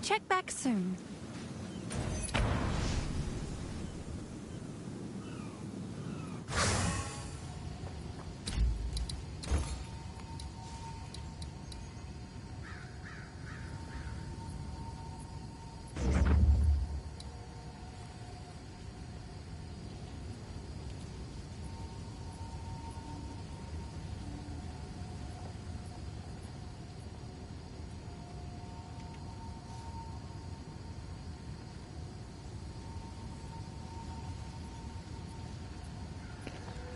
Check back soon.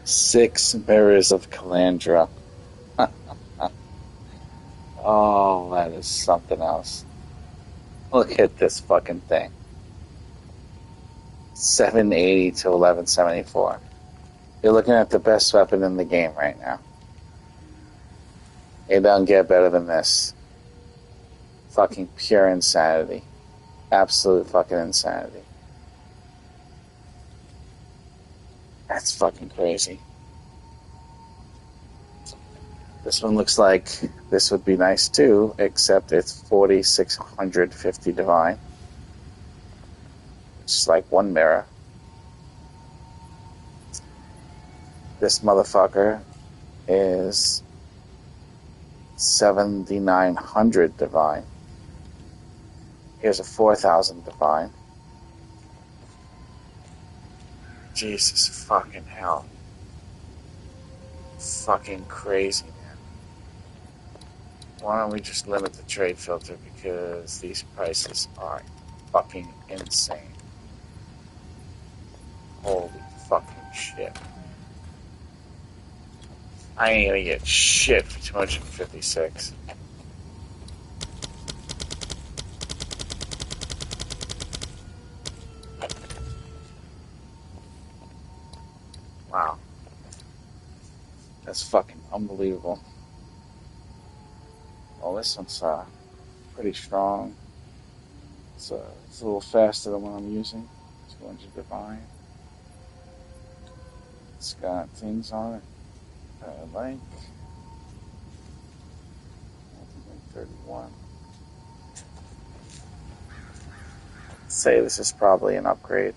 Six mirrors of Calandra. Oh, that is something else. Look at this fucking thing. 780 to 1174. You're looking at the best weapon in the game right now. It don't get better than this. Fucking pure insanity. Absolute fucking insanity. That's fucking crazy. This one looks like this would be nice too, except it's 4650 divine. It's like one mirror. This motherfucker is 7900 divine. Here's a 4000 divine. Jesus fucking hell. Fucking crazy, man. Why don't we just limit the trade filter, because these prices are fucking insane. Holy fucking shit. I ain't gonna get shit for 256. Wow. That's fucking unbelievable. Well, this one's pretty strong. It's a little faster than what I'm using. 200 divine. It's got things on it that I like. 31. I'd say this is probably an upgrade.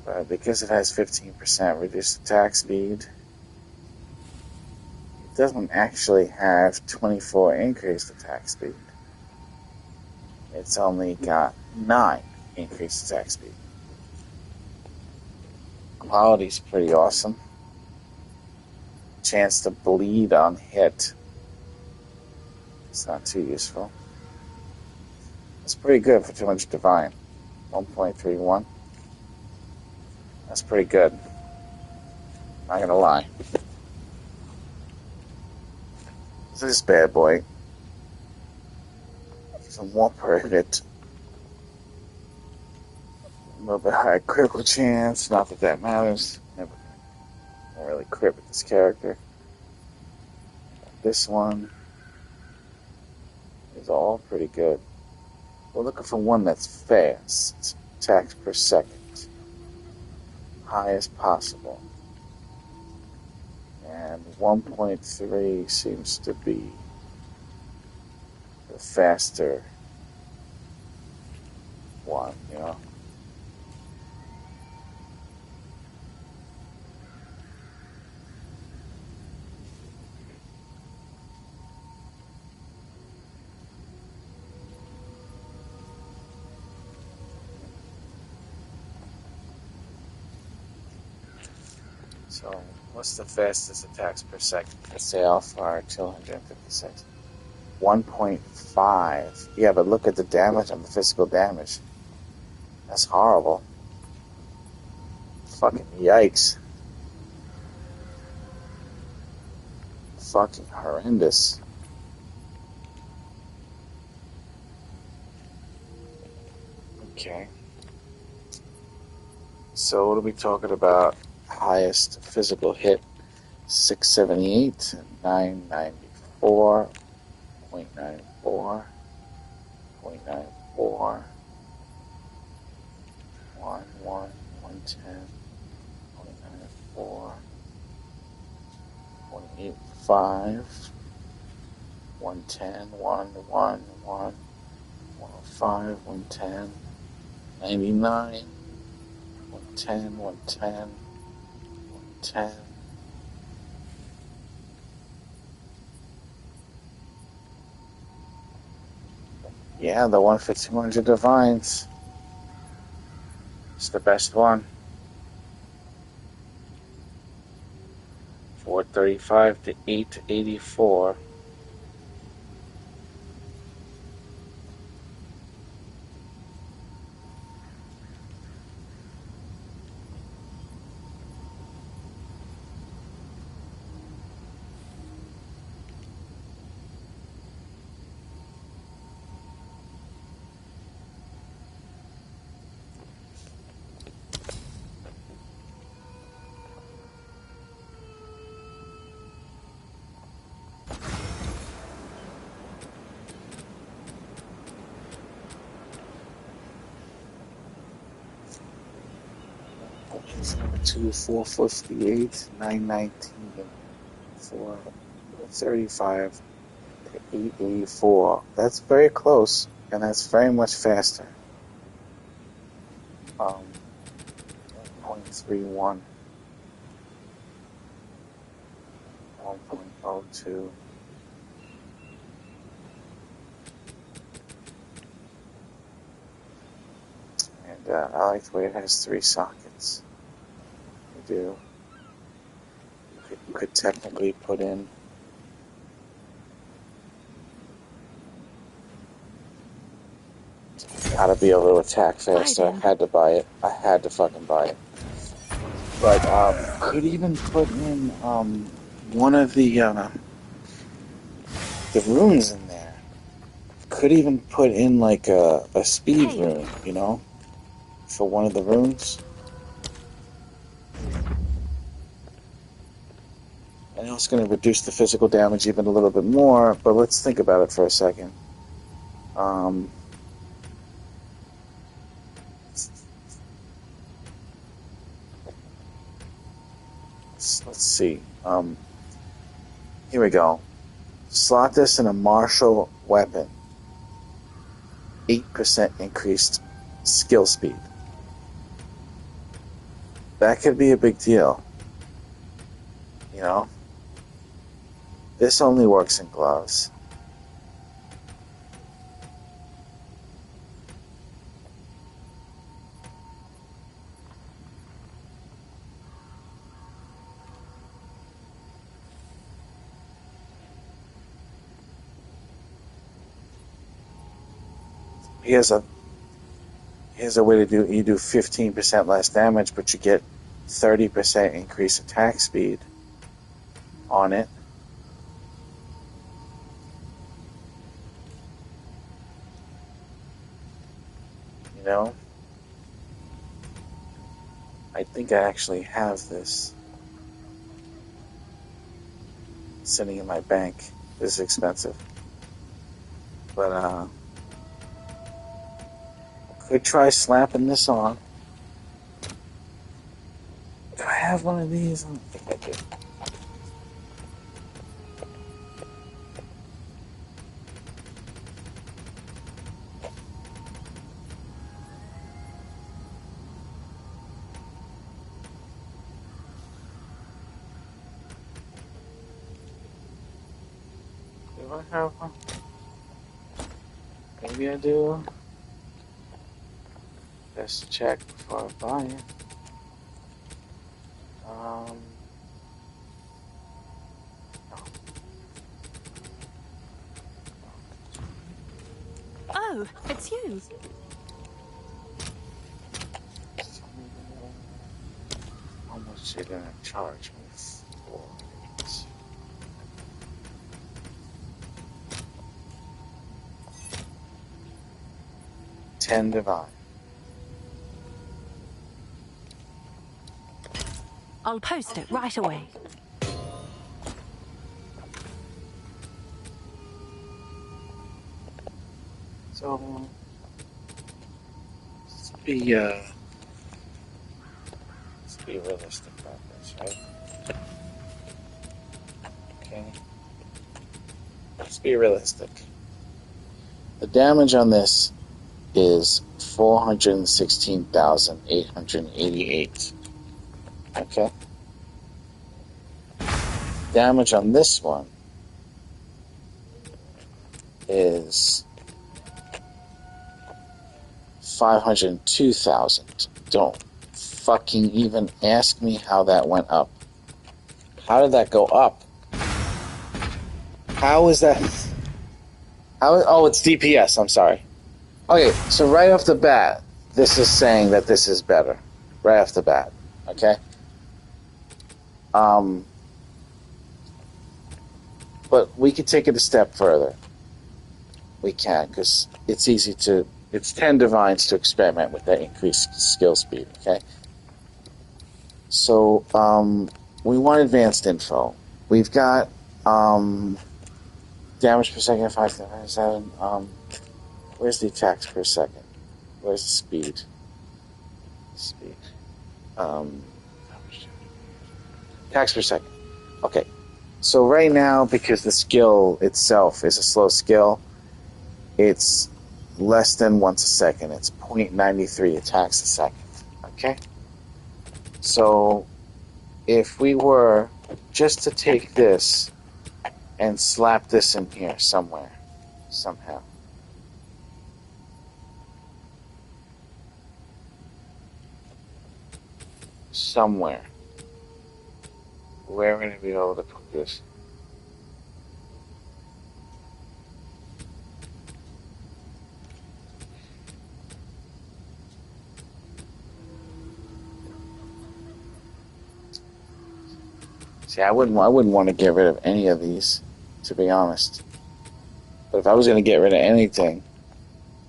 But because it has 15% reduced attack speed, it doesn't actually have 24 increased attack speed. It's only got 9 increased attack speed. Quality's pretty awesome. Chance to bleed on hit. It's not too useful. It's pretty good for 200 divine. 1.31. That's pretty good. Not gonna lie. This bad boy. Some more perfect. A little bit higher critical chance. Not that that matters. Never really crit with this character. This one is all pretty good. We're looking for one that's fast. Attacks per second. High as possible. And 1.3 seems to be the faster one, you know. So, what's the fastest attacks per second? Let's say Alpha 256. 1.5. Yeah, but look at the damage on the physical damage. That's horrible. Fucking yikes. Fucking horrendous. Okay. So what are we talking about? Highest physical hit, 678, 994, 0.94, 0.94, 110, 0.94, 0.85, 110, 105, 110, 99, 110, 110, 110. Yeah, the one for 200 divines. It's the best one. 435 to 884. Number 2, 458, 919, 435 to 884. That's very close, and that's very much faster. 1.31, 1.02. And I like the way it has 3 sockets. You could technically put in gotta be able to attack faster. I had to buy it. I had to fucking buy it. But could even put in one of the runes in there. Could even put in like a speed rune, you know, for one of the runes. I know it's going to reduce the physical damage even a little bit more, but let's think about it for a second. Let's see. Here we go. Slot this in a martial weapon. 8% increased skill speed. That could be a big deal. You know? This only works in gloves. Here's a way to do. You do 15% less damage, but you get 30% increased attack speed on it. You know, I think I actually have this sitting in my bank. This is expensive, but could try slapping this on. Do I have one of these? I don't think I do. Do I have one? Maybe I do. Best check before I buy it. Oh, it's you. How much are you gonna charge me for it? $10 divine. I'll post it right away. So let's be realistic about this, right? Okay. Let's be realistic. The damage on this is 416,888. Okay? Damage on this one is 502,000. Don't fucking even ask me how that went up. How did that go up? How is that? Oh, it's DPS. I'm sorry. Okay, so right off the bat, this is saying that this is better. Right off the bat. Okay? But we could take it a step further. We can, because it's easy to... It's 10 divines to experiment with that increased skill speed, okay? So, we want advanced info. We've got, damage per second, 5.7. Where's the attacks per second? Where's the speed? Speed. Attacks per second. Okay. So right now, because the skill itself is a slow skill, it's less than once a second. It's 0.93 attacks a second. Okay? So, if we were just to take this and slap this in here somewhere, somehow. Somewhere. Where are we going to be able to put this? See, I wouldn't want to get rid of any of these, to be honest. But if I was going to get rid of anything,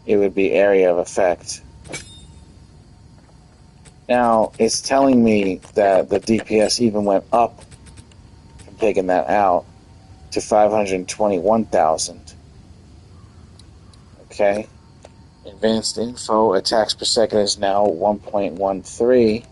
it would be area of effect. Now, it's telling me that the DPS even went up from taking that out to 521,000. Okay. Advanced info, attacks per second is now 1.13.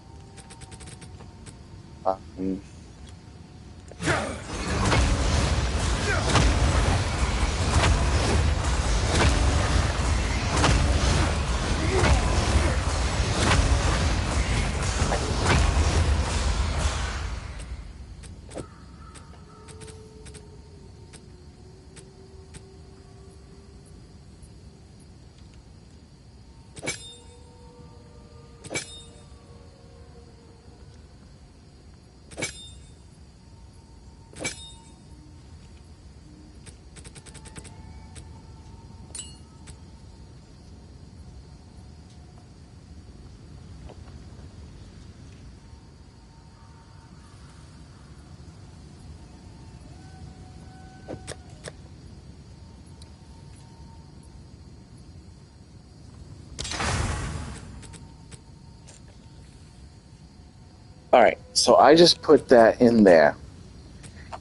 Alright, so I just put that in there.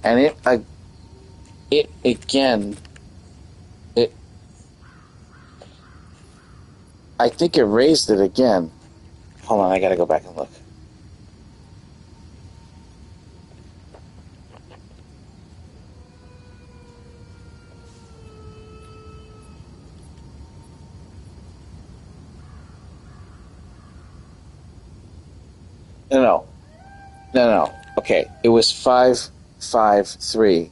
And it again, I think it raised it again. Hold on, I gotta go back and look. No. Okay, it was 553.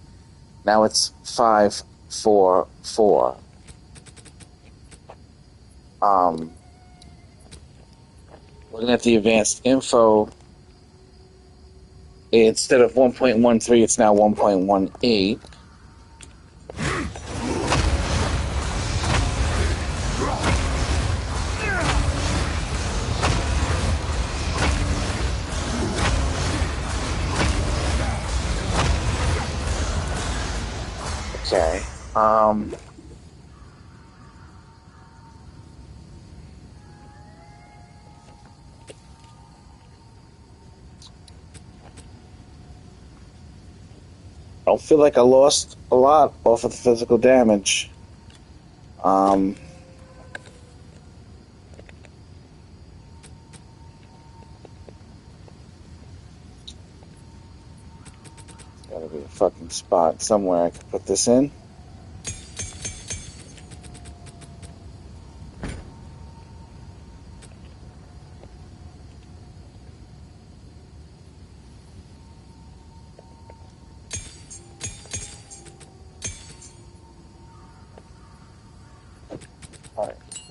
Now it's 544. Looking at the advanced info, instead of 1.13, it's now 1.18. Okay. I don't feel like I lost a lot off of the physical damage. Gotta be a fucking spot somewhere I could put this in.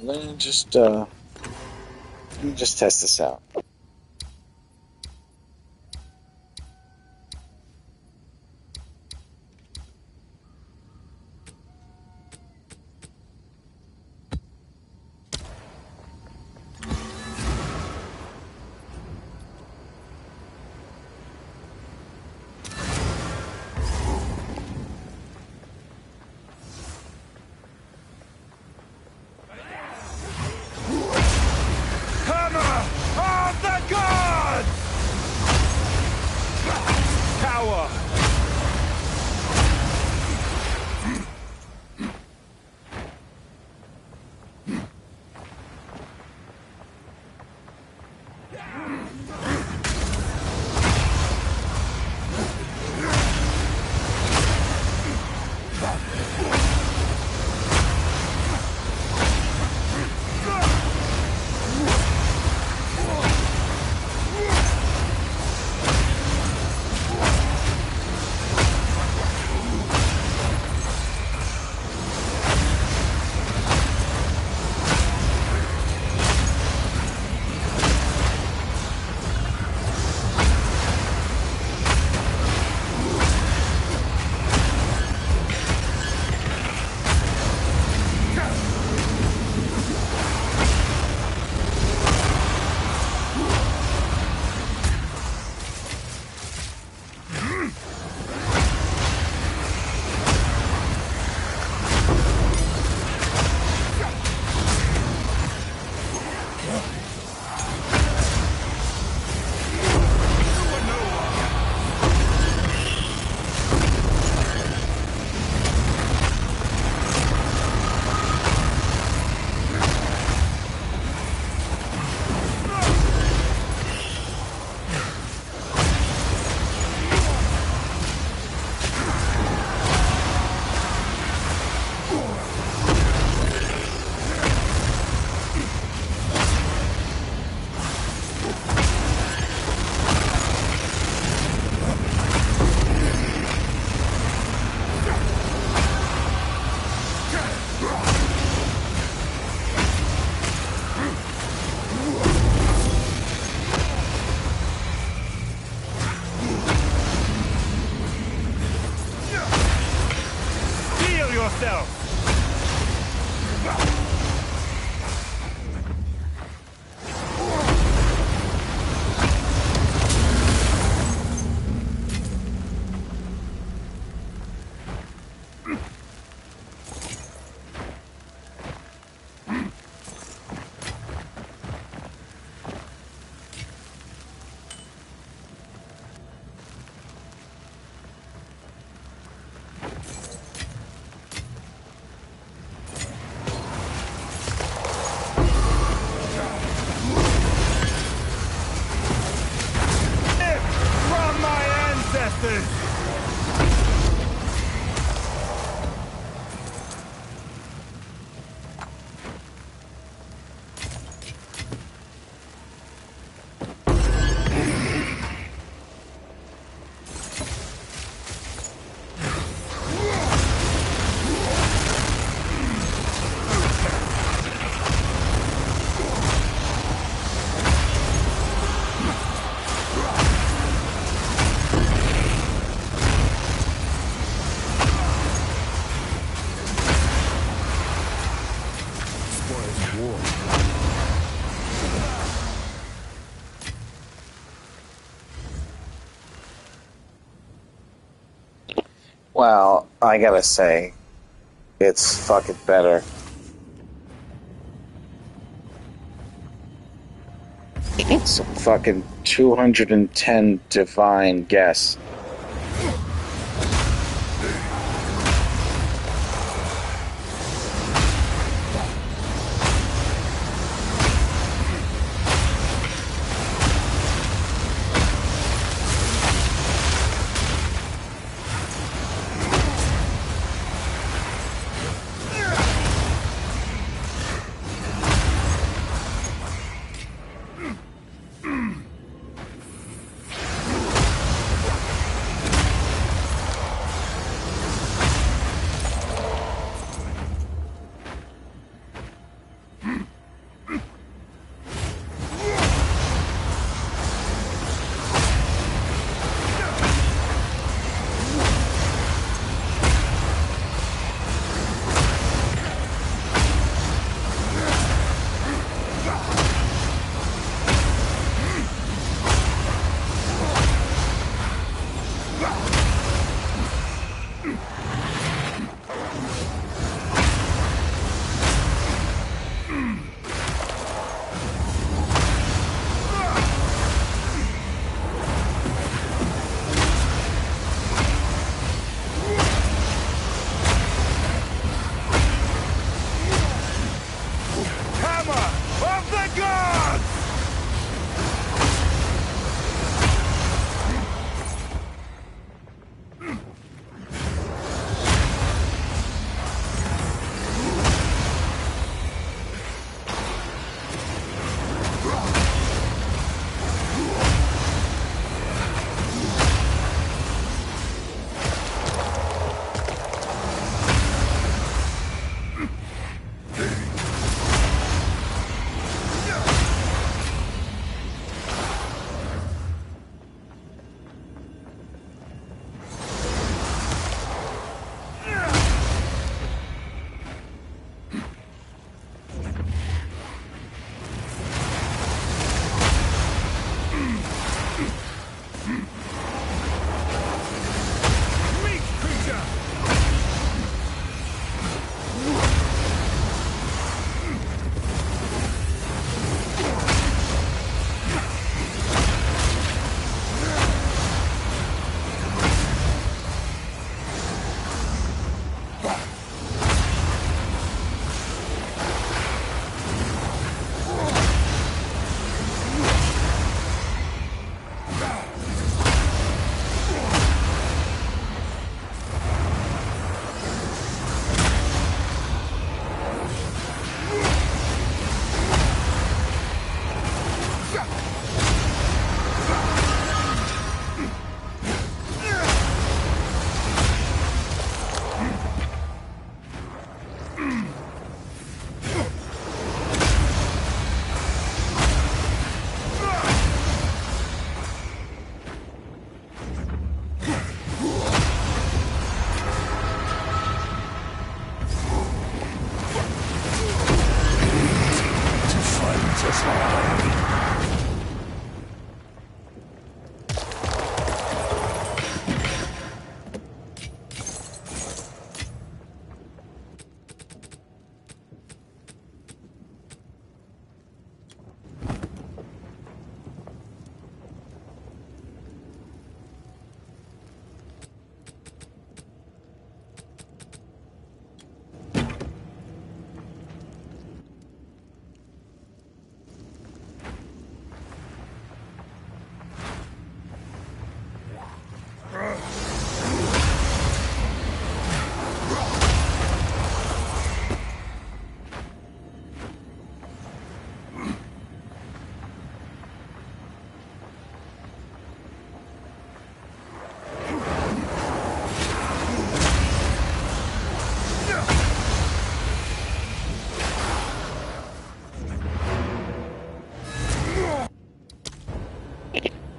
let me just test this out. Well, I gotta say, it's fucking better. It's a fucking 210 divine guess.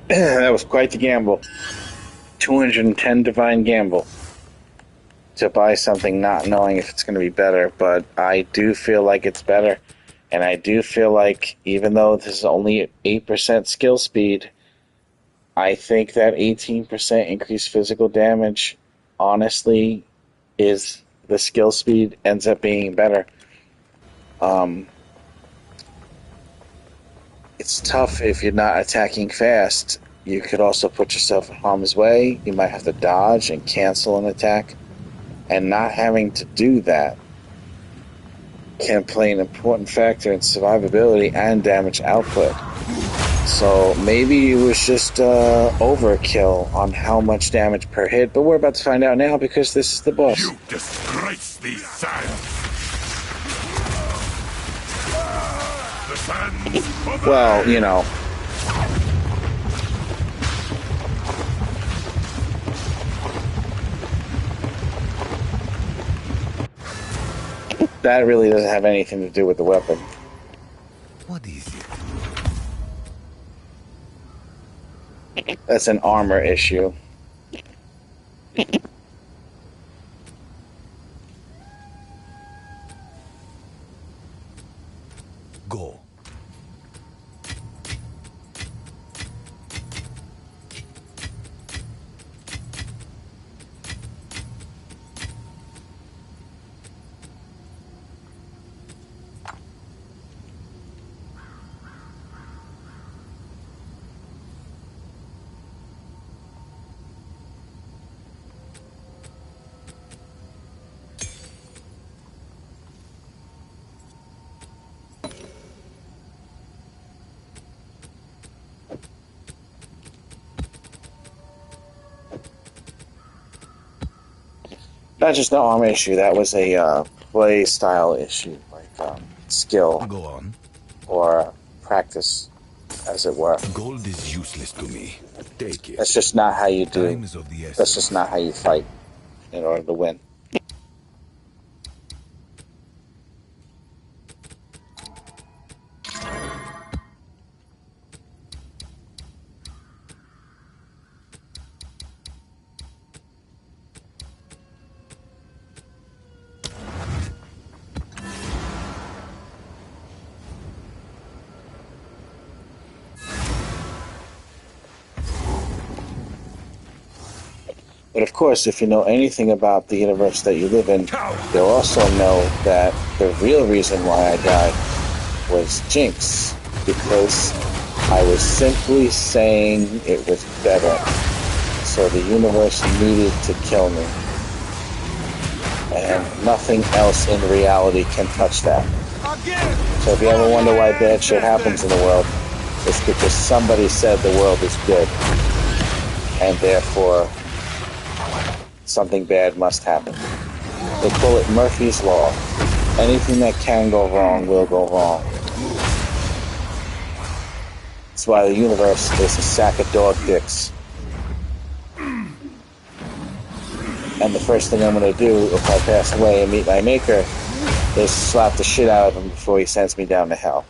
That was quite the gamble. 210 divine gamble to buy something not knowing if it's going to be better, but I do feel like it's better. And I do feel like even though this is only 8% skill speed, I think that 18% increased physical damage honestly is the skill speed ends up being better. It's tough if you're not attacking fast. You could also put yourself in harm's way. You might have to dodge and cancel an attack. And not having to do that can play an important factor in survivability and damage output. So maybe it was just overkill on how much damage per hit, but we're about to find out now because this is the boss. You disgrace these sands! The sands of Well, you know. That really doesn't have anything to do with the weapon. What is it? That's an armor issue. Go. Not just an armor issue, that was a play style issue, like skill Go on. or practice, as it were. Gold is useless to me. Take it. That's just not how you do. Time is of the essence. That's just not how you fight in order to win. But of course, if you know anything about the universe that you live in, you'll also know that the real reason why I died was Jinx, because I was simply saying it was better. So the universe needed to kill me. And nothing else in reality can touch that. So if you ever wonder why bad shit happens in the world, it's because somebody said the world is good. And therefore, something bad must happen. They call it Murphy's Law. Anything that can go wrong will go wrong. That's why the universe is a sack of dog dicks. And the first thing I'm going to do if I pass away and meet my maker is slap the shit out of him before he sends me down to hell.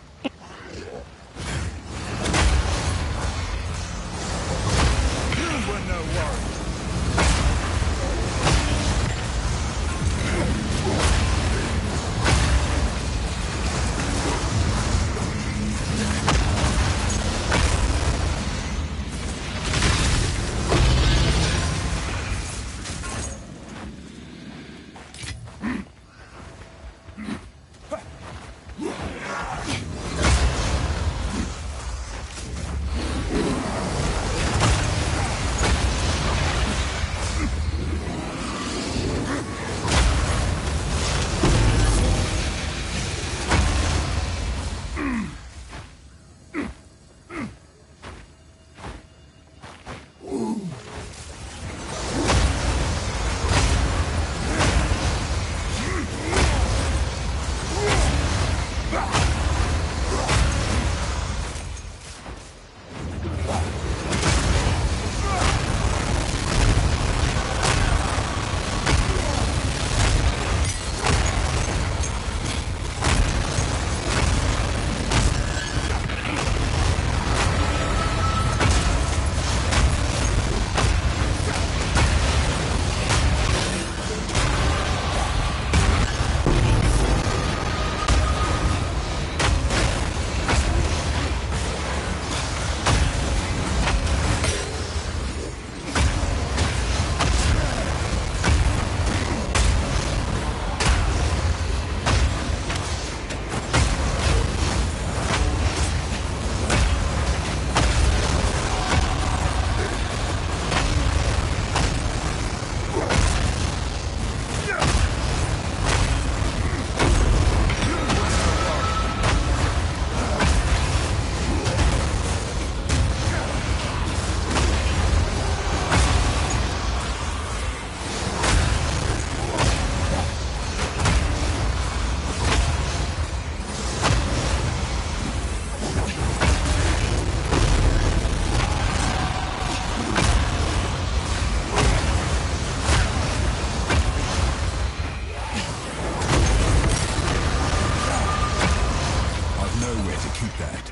keep that.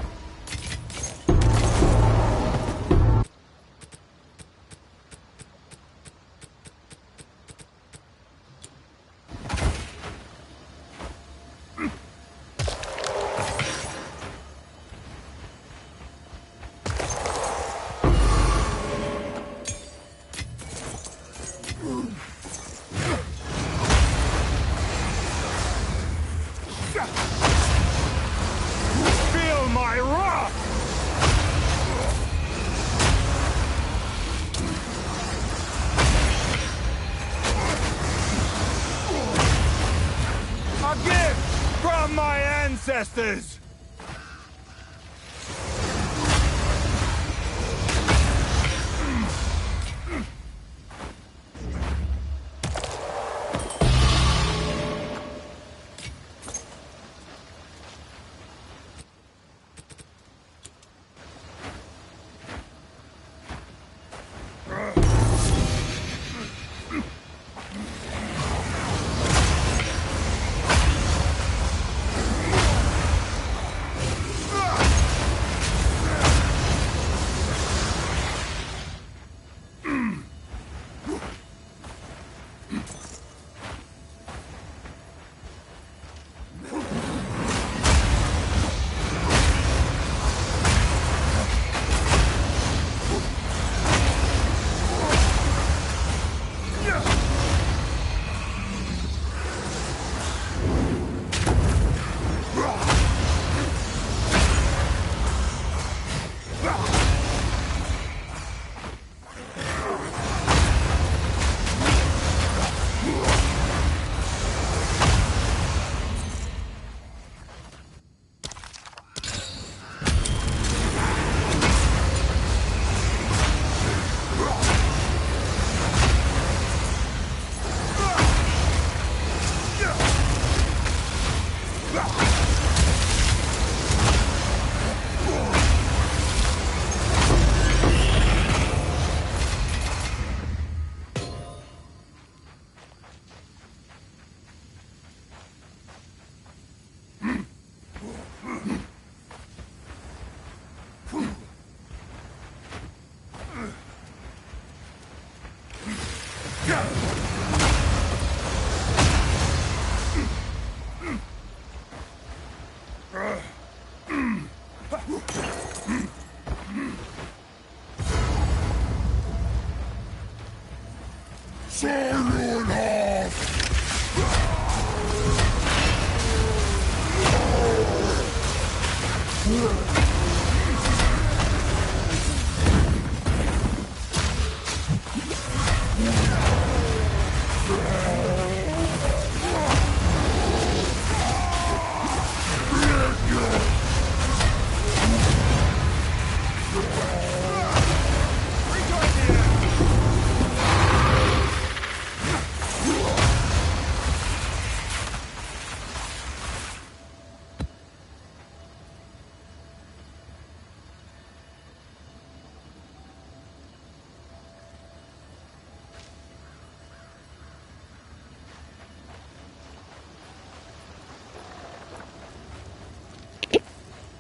Feel my wrath! A gift from my ancestors!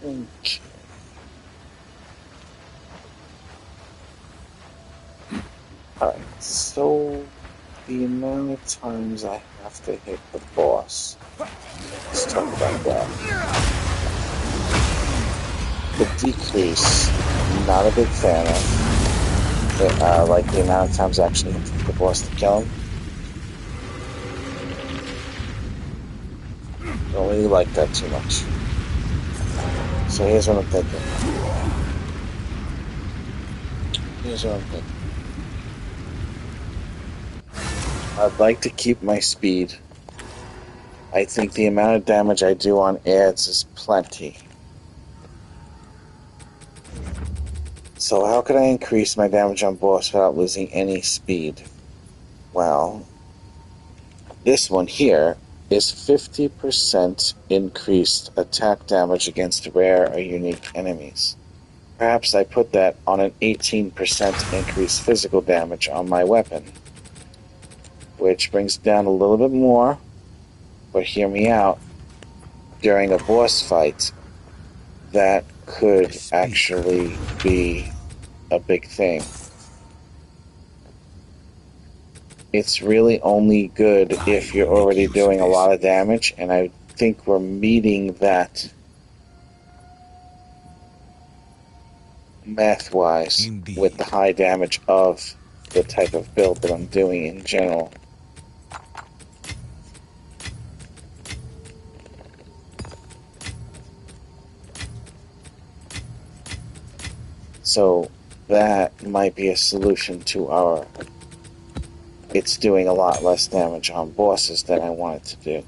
Okay. Alright, so the amount of times I have to hit the boss. Let's talk about that. The decrease, I'm not a big fan of. Like the amount of times I actually have to hit the boss to kill him. Don't really like that too much. So here's what I'm thinking. I'd like to keep my speed. I think the amount of damage I do on ads is plenty. So how could I increase my damage on boss without losing any speed? Well, this one here is 50% increased attack damage against rare or unique enemies. Perhaps I put that on an 18% increased physical damage on my weapon, which brings it down a little bit more, but hear me out. During a boss fight, that could Speak. actually be a big thing. It's really only good if you're already doing a lot of damage, and I think we're meeting that math-wise with the high damage of the type of build that I'm doing in general. So that might be a solution to our... It's doing a lot less damage on bosses than I want it to do.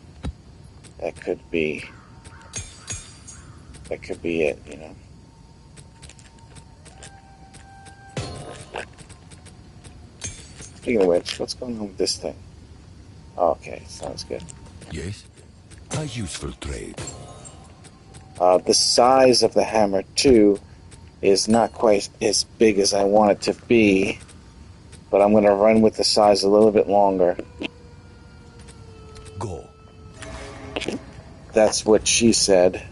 That could be it, you know. Speaking of which, what's going on with this thing? Oh, okay, sounds good. Yes? A useful trade. The size of the hammer, too, is not quite as big as I want it to be, but I'm going to run with the size a little bit longer. Go. That's what she said.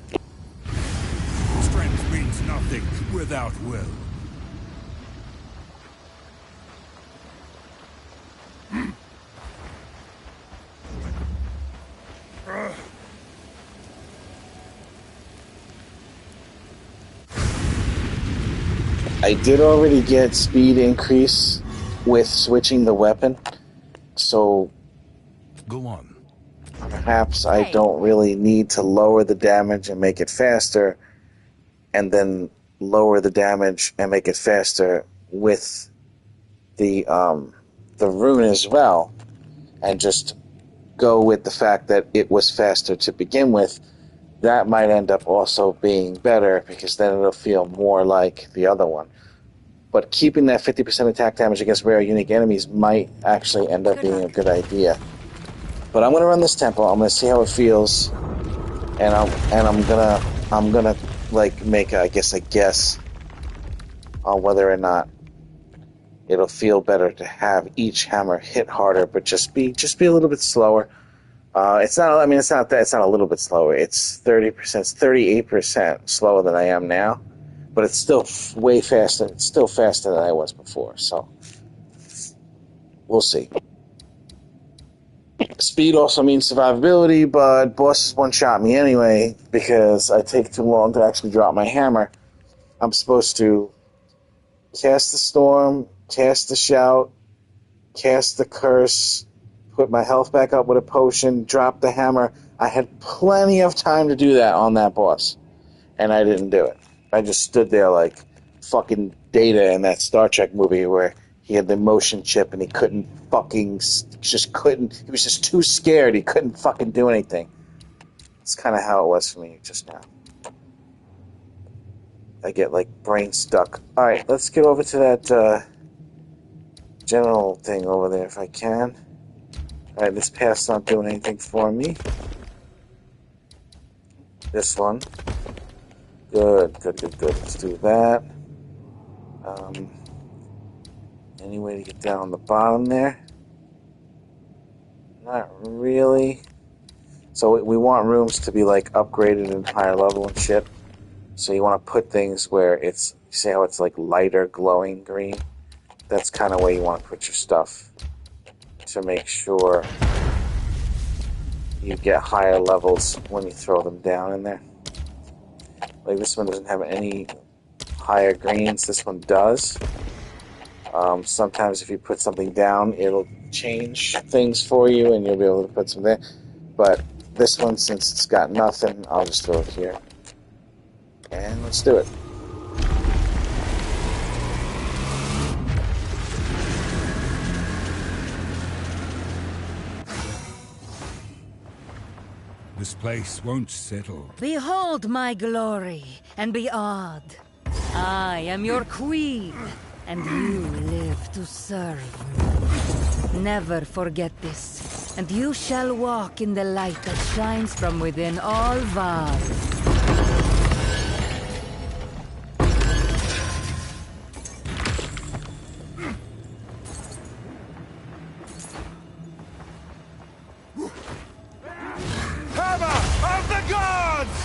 Strength means nothing without will. I did already get speed increase with switching the weapon, so Go on. perhaps I don't really need to lower the damage and make it faster, and then lower the damage and make it faster with the rune as well, and just go with the fact that it was faster to begin with. That might end up also being better, because then it'll feel more like the other one. But keeping that 50% attack damage against rare unique enemies might actually end up being a good idea. But I'm gonna run this tempo. I'm gonna see how it feels, and I'm gonna like make a guess on whether or not it'll feel better to have each hammer hit harder, but just be a little bit slower. It's not. I mean, it's not a little bit slower. It's 30%, 38% slower than I am now, but it's still way faster. It's still faster than I was before. So we'll see. Speed also means survivability, but bosses one-shot me anyway because I take too long to actually drop my hammer. I'm supposed to cast the storm, cast the shout, cast the curse, put my health back up with a potion, drop the hammer. I had plenty of time to do that on that boss, and I didn't do it. I just stood there like fucking Data in that Star Trek movie where he had the motion chip and he couldn't fucking, he was just too scared, he couldn't fucking do anything. It's kind of how it was for me just now. I get like brain stuck. Alright, let's get over to that general thing over there if I can. Alright, this path's not doing anything for me. This one. Good. Let's do that. Any way to get down on the bottom there? Not really. So we want rooms to be like upgraded and higher level and shit. So you want to put things where it's, you see how it's like lighter glowing green? That's kind of where you want to put your stuff to make sure you get higher levels when you throw them down in there. Like this one doesn't have any higher greens, this one does. Sometimes if you put something down, it'll change things for you and you'll be able to put some there. But this one, since it's got nothing, I'll just throw it here. And let's do it. This place won't settle. Behold my glory, and be awed. I am your queen, and you live to serve me. Never forget this, and you shall walk in the light that shines from within all Val. Hammer of the gods!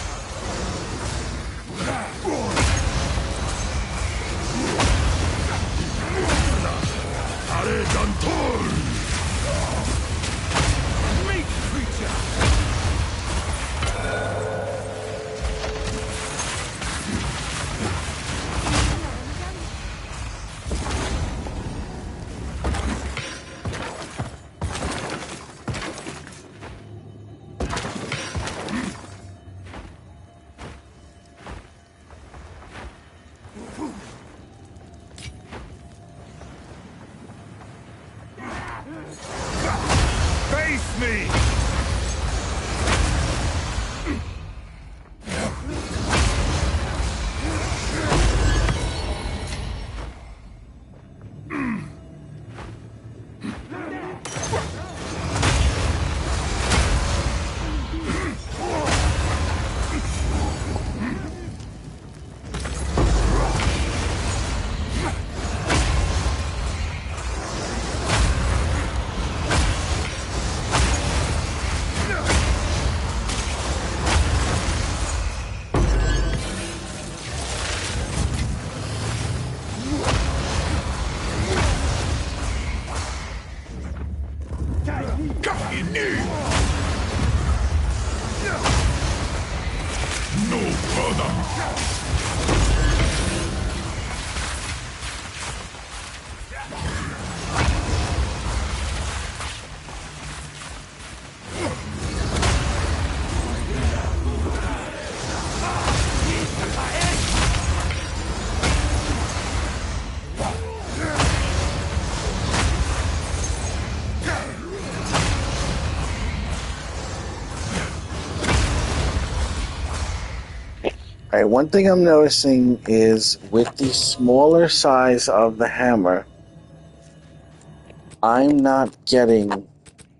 Alright, one thing I'm noticing is with the smaller size of the hammer, I'm not getting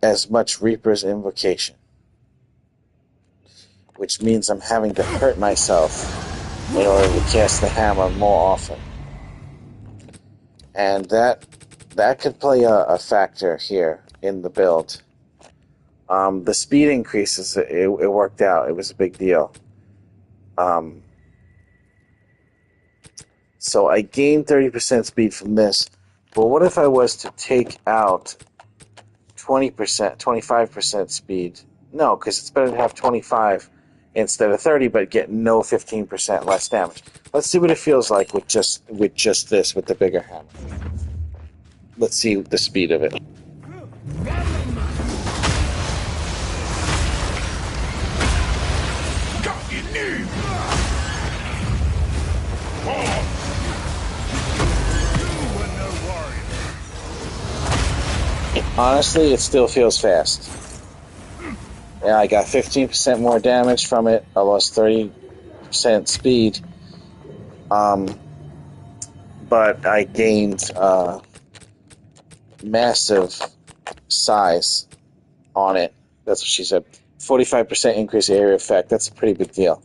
as much Reaper's Invocation, which means I'm having to hurt myself in order to cast the hammer more often. And that could play a factor here in the build. The speed increases, it worked out. It was a big deal. So I gained 30% speed from this. But what if I was to take out 20%, 25% speed? No, because it's better to have 25 instead of 30, but get no 15% less damage. Let's see what it feels like with just this, with the bigger hammer. Let's see the speed of it. Honestly, it still feels fast. Yeah, I got 15% more damage from it. I lost 30% speed. But I gained massive size on it. That's what she said. 45% increase area effect. That's a pretty big deal.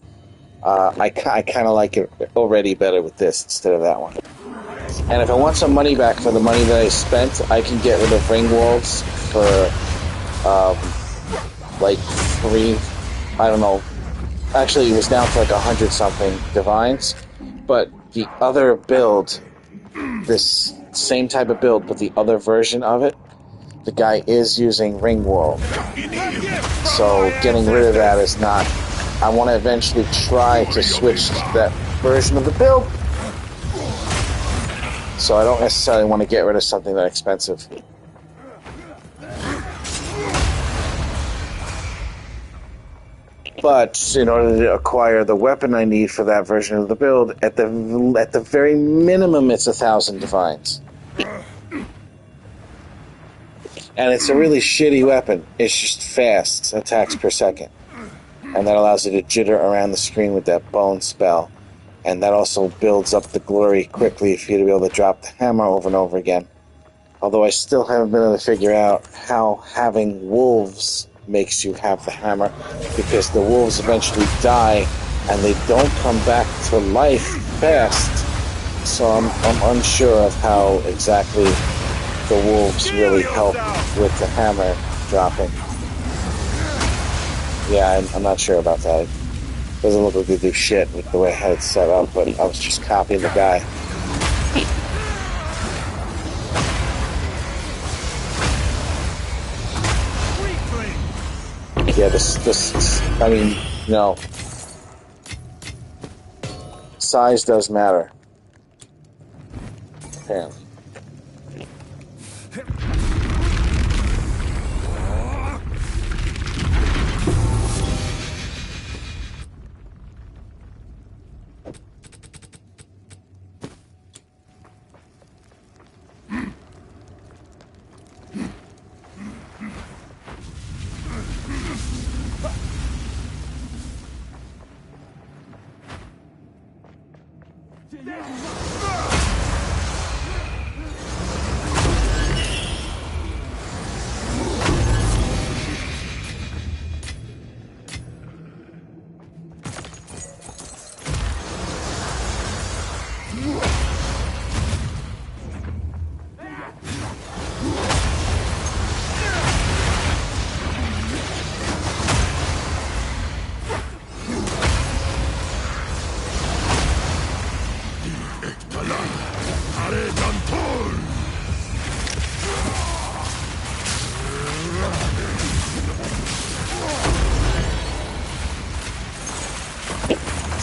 I kind of like it already better with this instead of that one. And if I want some money back for the money that I spent, I can get rid of ring wolves for like 3, I don't know. Actually, it was down to like 100 something divines. But the other build, this same type of build, but the other version of it, the guy is using ring wolf. So getting rid of that is not. I want to eventually try to switch to that version of the build. So I don't necessarily want to get rid of something that expensive. But in order to acquire the weapon I need for that version of the build, at the very minimum, it's 1,000 divines. And it's a really shitty weapon. It's just fast attacks per second. And that allows you to jitter around the screen with that bone spell. And that also builds up the glory quickly for you to be able to drop the hammer over and over again. Although I still haven't been able to figure out how having wolves makes you have the hammer, because the wolves eventually die and they don't come back to life fast. So I'm unsure of how exactly the wolves really help with the hammer dropping. Yeah, I'm not sure about that. It doesn't look like they do shit with the way I had it set up, but I was just copying the guy. Yeah, this, I mean, you know, size does matter, apparently.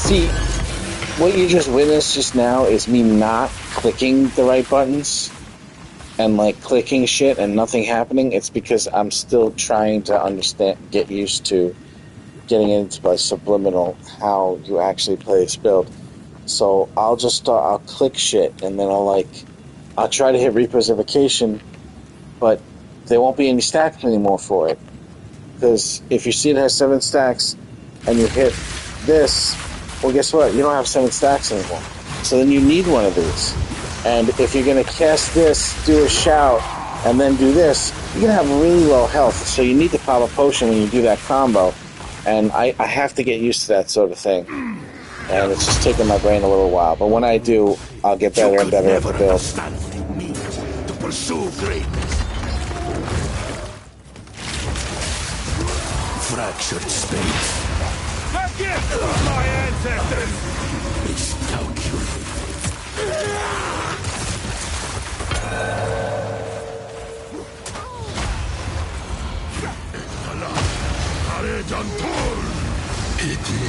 See, what you just witnessed just now is me not clicking the right buttons and like clicking shit and nothing happening. It's because I'm still trying to get used to getting into by subliminal how you actually play this build. So I'll click shit and then I'll try to hit represervation, but there won't be any stacks anymore for it. Because if you see it has 7 stacks and you hit this, well, guess what? You don't have 7 stacks anymore. So then you need one of these. And if you're going to cast this, do a shout, and then do this, you're going to have really low health. So you need to pop a potion when you do that combo. And I have to get used to that sort of thing. And it's just taking my brain a little while. But when I do, I'll get better and better at the build. To pursue greatness. Fractured space. A gift from my ancestors! Miscalculated. Pity.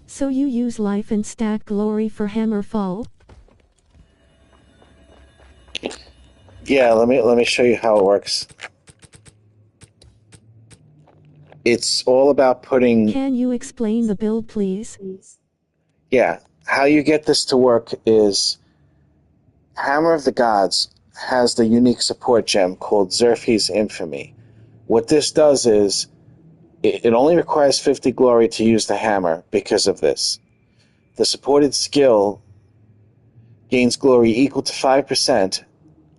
So you use life and stack glory for Hammerfall? Yeah, let me show you how it works. It's all about putting... Can you explain the build, please? Yeah, how you get this to work is Hammer of the Gods has the unique support gem called Xerxes Infamy. What this does is it only requires 50 glory to use the hammer because of this. The supported skill gains glory equal to 5%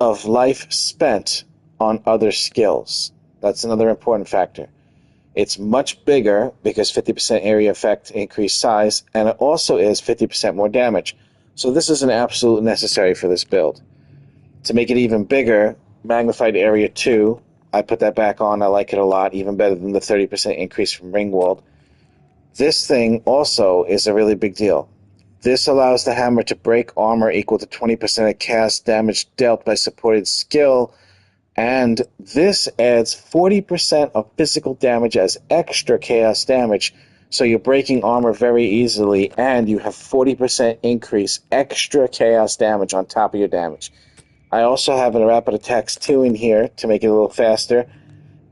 of life spent on other skills. That's another important factor. It's much bigger because 50% area effect increased size, and it also is 50% more damage. So this is an absolute necessary for this build. To make it even bigger, magnified area 2, I put that back on. I like it a lot, even better than the 30% increase from Ringwald. This thing also is a really big deal. This allows the hammer to break armor equal to 20% of cast damage dealt by supported skill, and this adds 40% of physical damage as extra chaos damage, so you're breaking armor very easily, and you have 40% increase extra chaos damage on top of your damage. I also have a Rapid Attacks 2 in here to make it a little faster,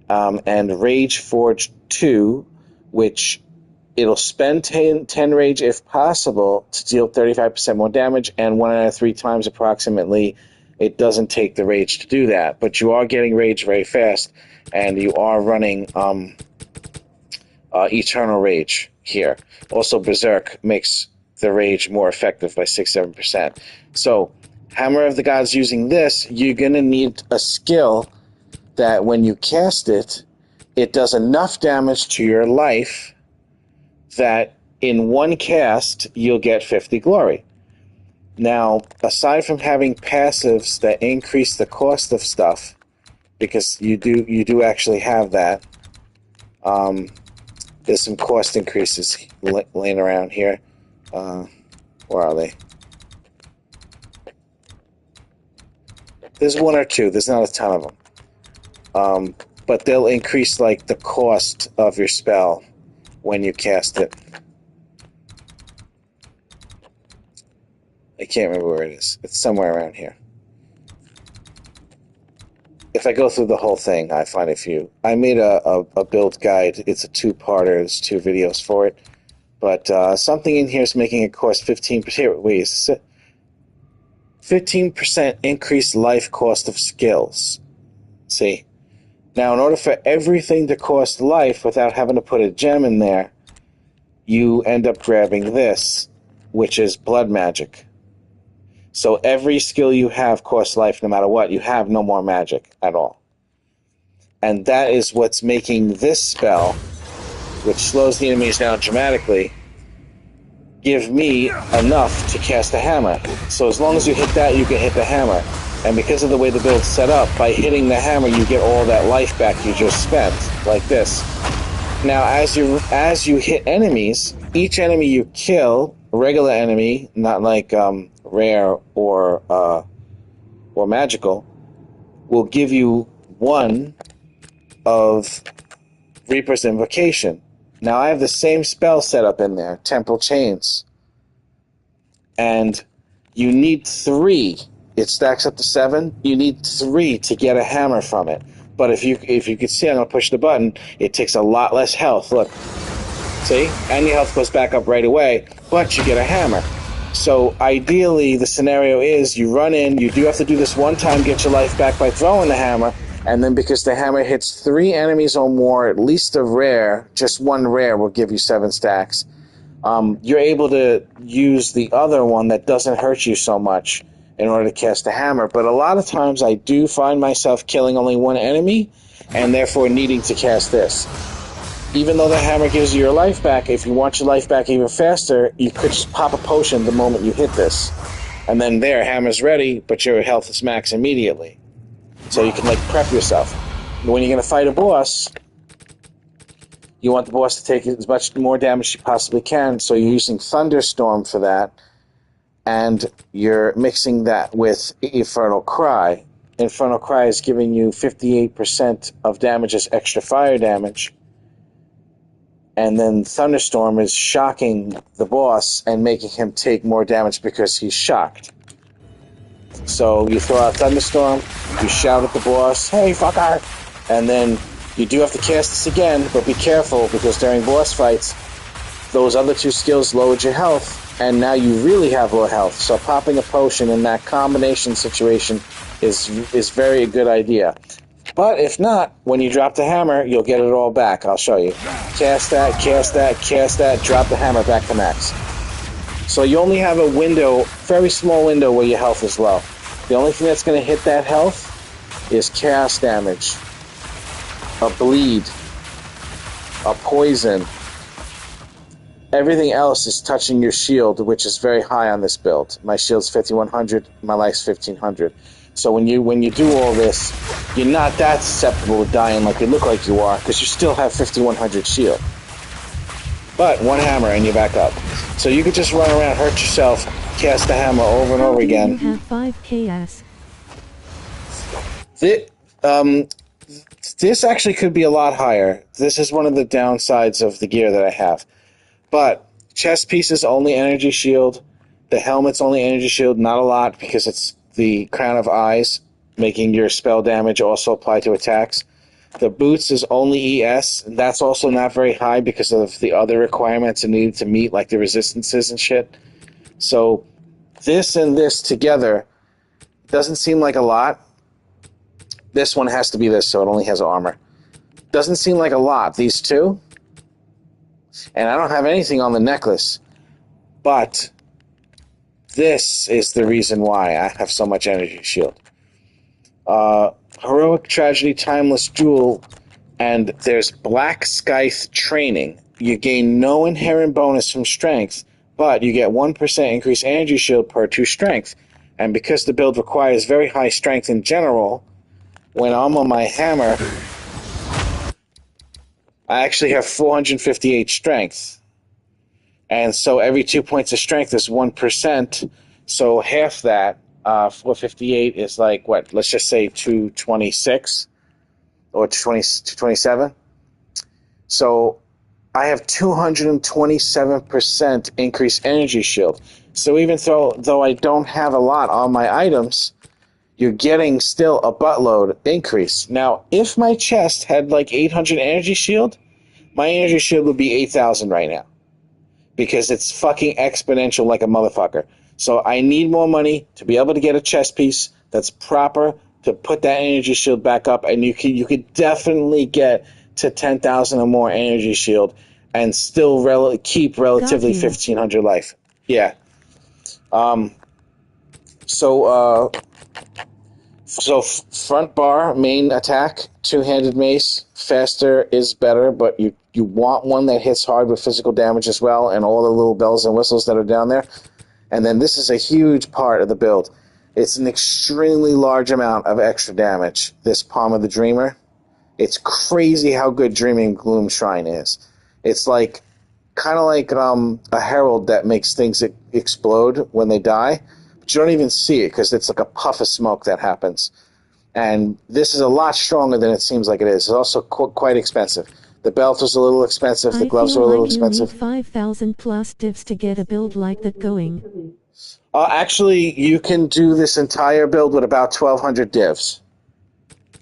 and Rage Forge 2, which it'll spend 10 Rage if possible to deal 35% more damage, and 1 out of 3 times approximately it doesn't take the Rage to do that. But you are getting Rage very fast, and you are running Eternal Rage here. Also, Berserk makes the Rage more effective by 6-7%. So, Hammer of the Gods using this, you're going to need a skill that when you cast it, it does enough damage to your life that in one cast, you'll get 50 glory. Now, aside from having passives that increase the cost of stuff, because you do actually have that, there's some cost increases laying around here. Where are they? There's 1 or 2. There's not a ton of them. But they'll increase like the cost of your spell when you cast it. I can't remember where it is. It's somewhere around here. If I go through the whole thing, I find a few. I made a build guide. It's a 2-parter. There's 2 videos for it. But something in here is making it cost 15%. Wait, is this it? 15% increased life cost of skills. See? Now, in order for everything to cost life without having to put a gem in there, you end up grabbing this, which is blood magic. So every skill you have costs life no matter what. You have no more magic at all. And that is what's making this spell, which slows the enemies down dramatically, give me enough to cast a hammer. So as long as you hit that, you can hit the hammer. And because of the way the build's set up, by hitting the hammer, you get all that life back you just spent, like this. Now, as you hit enemies, each enemy you kill, regular enemy, not like rare or magical, will give you one of Reaper's Invocation. Now, I have the same spell set up in there, Temporal Chains. And you need 3. It stacks up to 7. You need 3 to get a hammer from it. But if you could see, I'm going to push the button, it takes a lot less health. Look. See? And your health goes back up right away, but you get a hammer. So ideally, the scenario is you run in, you do have to do this one time, get your life back by throwing the hammer, and then because the hammer hits 3 enemies or more, at least a rare, just one rare will give you 7 stacks. You're able to use the other one that doesn't hurt you so much in order to cast a hammer. But a lot of times I do find myself killing only one enemy and therefore needing to cast this. Even though the hammer gives you your life back, if you want your life back even faster, you could just pop a potion the moment you hit this. And then there, hammer's ready, but your health is max immediately. So you can, like, prep yourself. When you're going to fight a boss, you want the boss to take as much more damage as you possibly can, so you're using Thunderstorm for that, and you're mixing that with Infernal Cry. Infernal Cry is giving you 58% of damage as extra fire damage, and then Thunderstorm is shocking the boss and making him take more damage because he's shocked. So you throw out Thunderstorm, you shout at the boss, "Hey, fucker!" And then you do have to cast this again, but be careful because during boss fights, those other 2 skills lowered your health, and now you really have low health. So popping a potion in that combination situation is very a good idea. But if not, when you drop the hammer, you'll get it all back. I'll show you. Cast that, cast that, cast that, drop the hammer back to max. So you only have a window, very small window where your health is low. The only thing that's going to hit that health is cast damage, a bleed, a poison. Everything else is touching your shield, which is very high on this build. My shield's 5100, my life's 1500. So when you do all this, you're not that susceptible to dying like you look like you are, because you still have 5100 shield. But one hammer and you're back up. So you could just run around, hurt yourself, cast the hammer over and over again. You have 5 KS. This actually could be a lot higher. This is one of the downsides of the gear that I have. But chest pieces only energy shield. The helmet's only energy shield, not a lot because it's the crown of eyes, making your spell damage also apply to attacks. The boots is only ES, and that's also not very high because of the other requirements it needed to meet, like the resistances and shit. So this and this together doesn't seem like a lot. This one has to be this, so it only has armor. Doesn't seem like a lot, these two. And I don't have anything on the necklace. But this is the reason why I have so much energy shield. Heroic Tragedy Timeless Jewel, and there's Black Scythe Training. You gain no inherent bonus from strength, but you get 1% increased energy shield per 2 strength. And because the build requires very high strength in general, when I'm on my hammer, I actually have 458 strength. And so every 2 points of strength is 1%. So half that, 458 is like, what, let's just say 226 or 227. So I have 227% increased energy shield. So even though I don't have a lot on my items, you're getting still a buttload increase. Now, if my chest had like 800 energy shield, my energy shield would be 8,000 right now. Because it's fucking exponential like a motherfucker. So I need more money to be able to get a chest piece that's proper, to put that energy shield back up, and you could definitely get to 10,000 or more energy shield and still keep relatively 1,500 life. Yeah. So front bar, main attack, two-handed mace, faster is better, but you want one that hits hard with physical damage as well, and all the little bells and whistles that are down there. And then this is a huge part of the build. It's an extremely large amount of extra damage, this Palm of the Dreamer. It's crazy how good Dreaming Gloom Shrine is. It's like kind of like a herald that makes things explode when they die, but you don't even see it because it's like a puff of smoke that happens. And this is a lot stronger than it seems like it is. It's also quite expensive. The belt was a little expensive. The gloves were a little expensive. You need 5,000 plus divs to get a build like that going. Actually, you can do this entire build with about 1,200 divs.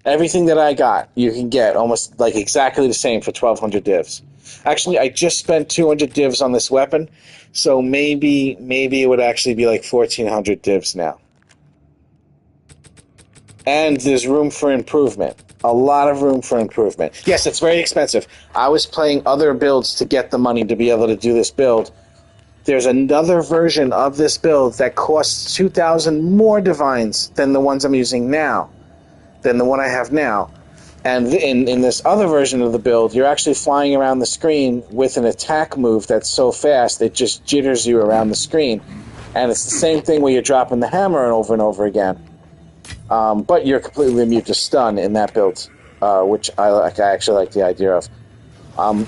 Everything that I got, you can get almost like exactly the same for 1,200 divs. Actually, I just spent 200 divs on this weapon, so maybe it would actually be like 1,400 divs now. And there's room for improvement. A lot of room for improvement. Yes, it's very expensive. I was playing other builds to get the money to be able to do this build. There's another version of this build that costs 2,000 more divines than the ones I'm using now, than the one I have now. And in this other version of the build, you're actually flying around the screen with an attack move that's so fast it just jitters you around the screen. And it's the same thing where you're dropping the hammer over and over again. But you're completely immune to stun in that build, which I actually like the idea of.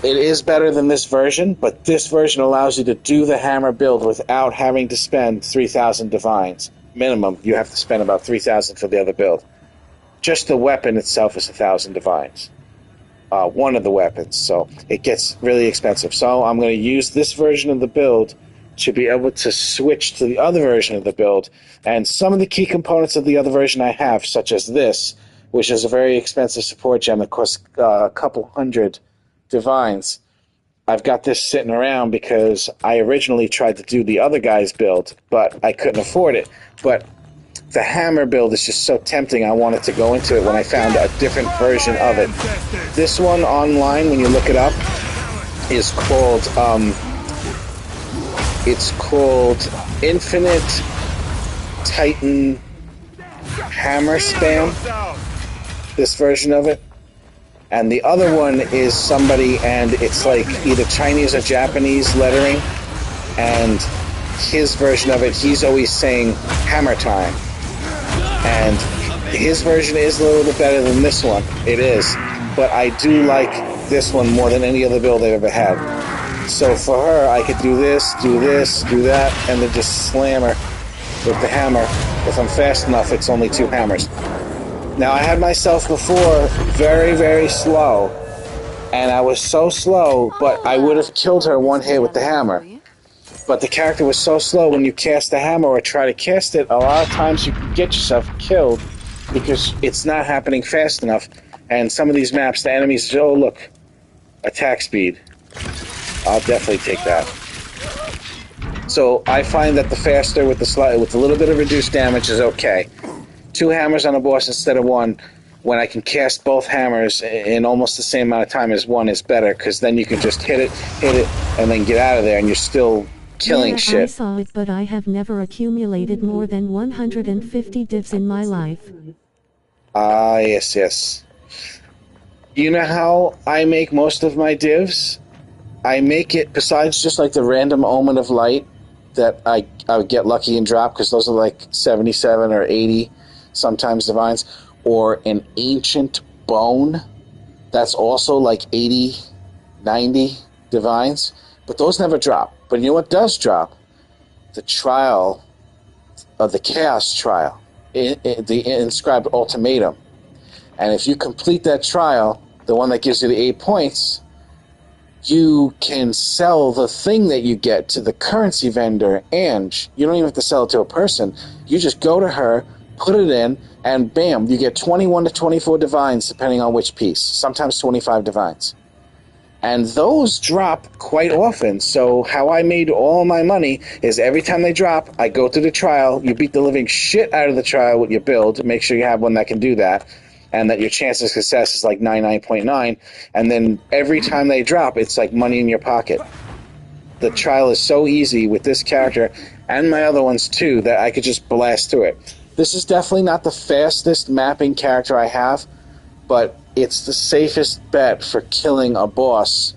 It is better than this version, but this version allows you to do the hammer build without having to spend 3,000 divines. Minimum, you have to spend about 3,000 for the other build. Just the weapon itself is 1,000 divines. One of the weapons, so it gets really expensive. So I'm going to use this version of the build to be able to switch to the other version of the build. And some of the key components of the other version I have, such as this, which is a very expensive support gem that costs a couple hundred divines. I've got this sitting around because I originally tried to do the other guy's build, but I couldn't afford it. But the hammer build is just so tempting, I wanted to go into it when I found a different version of it. This one online, when you look it up, is called Infinite Titan Hammer Spam, this version of it. And the other one is somebody, and it's like either Chinese or Japanese lettering, and his version of it, he's always saying hammer time. And his version is a little bit better than this one. It is. But I do like this one more than any other build I've ever had. So for her, I could do this, do that, and then just slam her with the hammer. If I'm fast enough, it's only 2 hammers. Now, I had myself before very, very slow. And I was so slow, but I would have killed her one hit with the hammer. But the character was so slow when you cast the hammer or try to cast it, a lot of times you can get yourself killed because it's not happening fast enough. And some of these maps, the enemies say, oh, look, attack speed. I'll definitely take that. So I find that the faster with a little bit of reduced damage is okay. 2 hammers on a boss instead of 1, when I can cast both hammers in almost the same amount of time as 1 is better, because then you can just hit it, and then get out of there, and you're still killing shit. I saw it, but I have never accumulated more than 150 divs in my life. Ah, yes. You know how I make most of my divs? I make it, besides just like the random omen of light that I would get lucky and drop, because those are like 77 or 80 sometimes divines, or an ancient bone that's also like 80, 90 divines, but those never drop. But you know what does drop? The trial of the Chaos Trial, the inscribed ultimatum. And if you complete that trial, the one that gives you the 8 points, you can sell the thing that you get to the currency vendor, and you don't even have to sell it to a person. You just go to her, put it in, and bam, you get 21 to 24 divines, depending on which piece. Sometimes 25 divines. And those drop quite often. So how I made all my money is every time they drop, I go through the trial. You beat the living shit out of the trial with your build. Make sure you have one that can do that. And that your chance of success is like 99.9. And then every time they drop, it's like money in your pocket. The trial is so easy with this character and my other ones too that I could just blast through it. This is definitely not the fastest mapping character I have, but it's the safest bet for killing a boss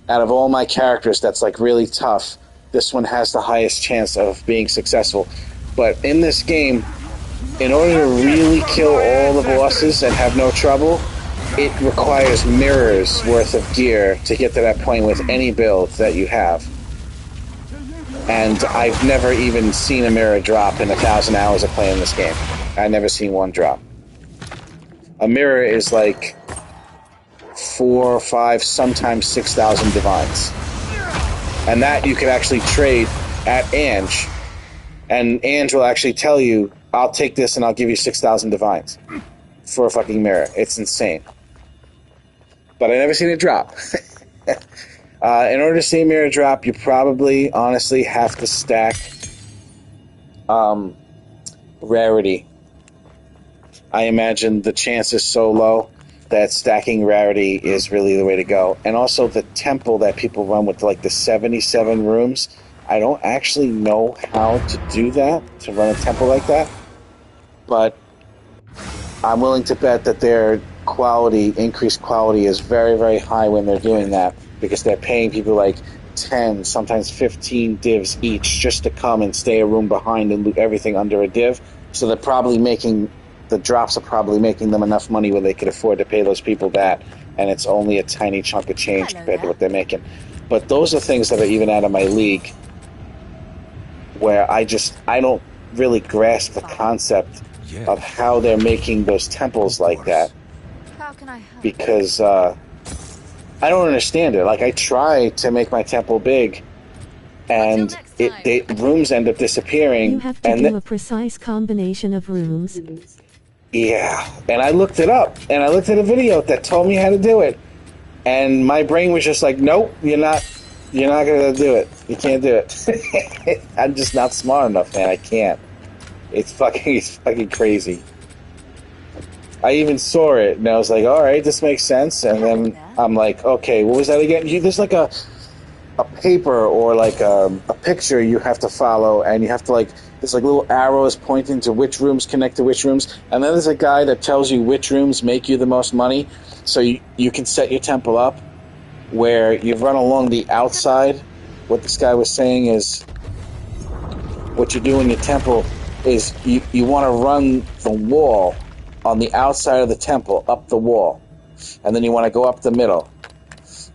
out of all my characters that's like really tough. This one has the highest chance of being successful. But in this game, in order to really kill all the bosses and have no trouble, it requires mirrors worth of gear to get to that point with any build that you have. And I've never even seen a mirror drop in 1,000 hours of playing this game. I've never seen one drop. A mirror is like 4 or 5, sometimes 6,000 divines. And that you could actually trade at Ange. And Ange will actually tell you, I'll take this and I'll give you 6,000 divines for a fucking mirror. It's insane. But I never seen it drop. In order to see a mirror drop, you probably, honestly, have to stack rarity. I imagine the chance is so low that stacking rarity is really the way to go. And also the temple that people run with, like the 77 rooms, I don't actually know how to do that, to run a temple like that. But I'm willing to bet that their quality, increased quality, is very, very high when they're doing that, because they're paying people like 10, sometimes 15 divs each just to come and stay a room behind and loot everything under a div. So they're probably making, the drops are probably making them enough money where they could afford to pay those people that, and it's only a tiny chunk of change compared to what they're making. But those are things that are even out of my league, where I don't really grasp the concept of how they're making those temples like that. How can I help? Because I don't understand it. Like, I try to make my temple big, and rooms end up disappearing. You have to do a precise combination of rooms. Yeah, and I looked it up, and I looked at a video that told me how to do it, and my brain was just like, nope, you're not gonna do it. You can't do it. I'm just not smart enough, man. I can't. It's fucking crazy. I even saw it, and I was like, all right, this makes sense. And then I'm like, okay, what was that again? There's like a paper or like a picture you have to follow, and you have to like, there's like little arrows pointing to which rooms connect to which rooms. And then there's a guy that tells you which rooms make you the most money. So you can set your temple up where you run along the outside. What this guy was saying is, what you do in your temple is you want to run the wall on the outside of the temple, up the wall. And then you want to go up the middle.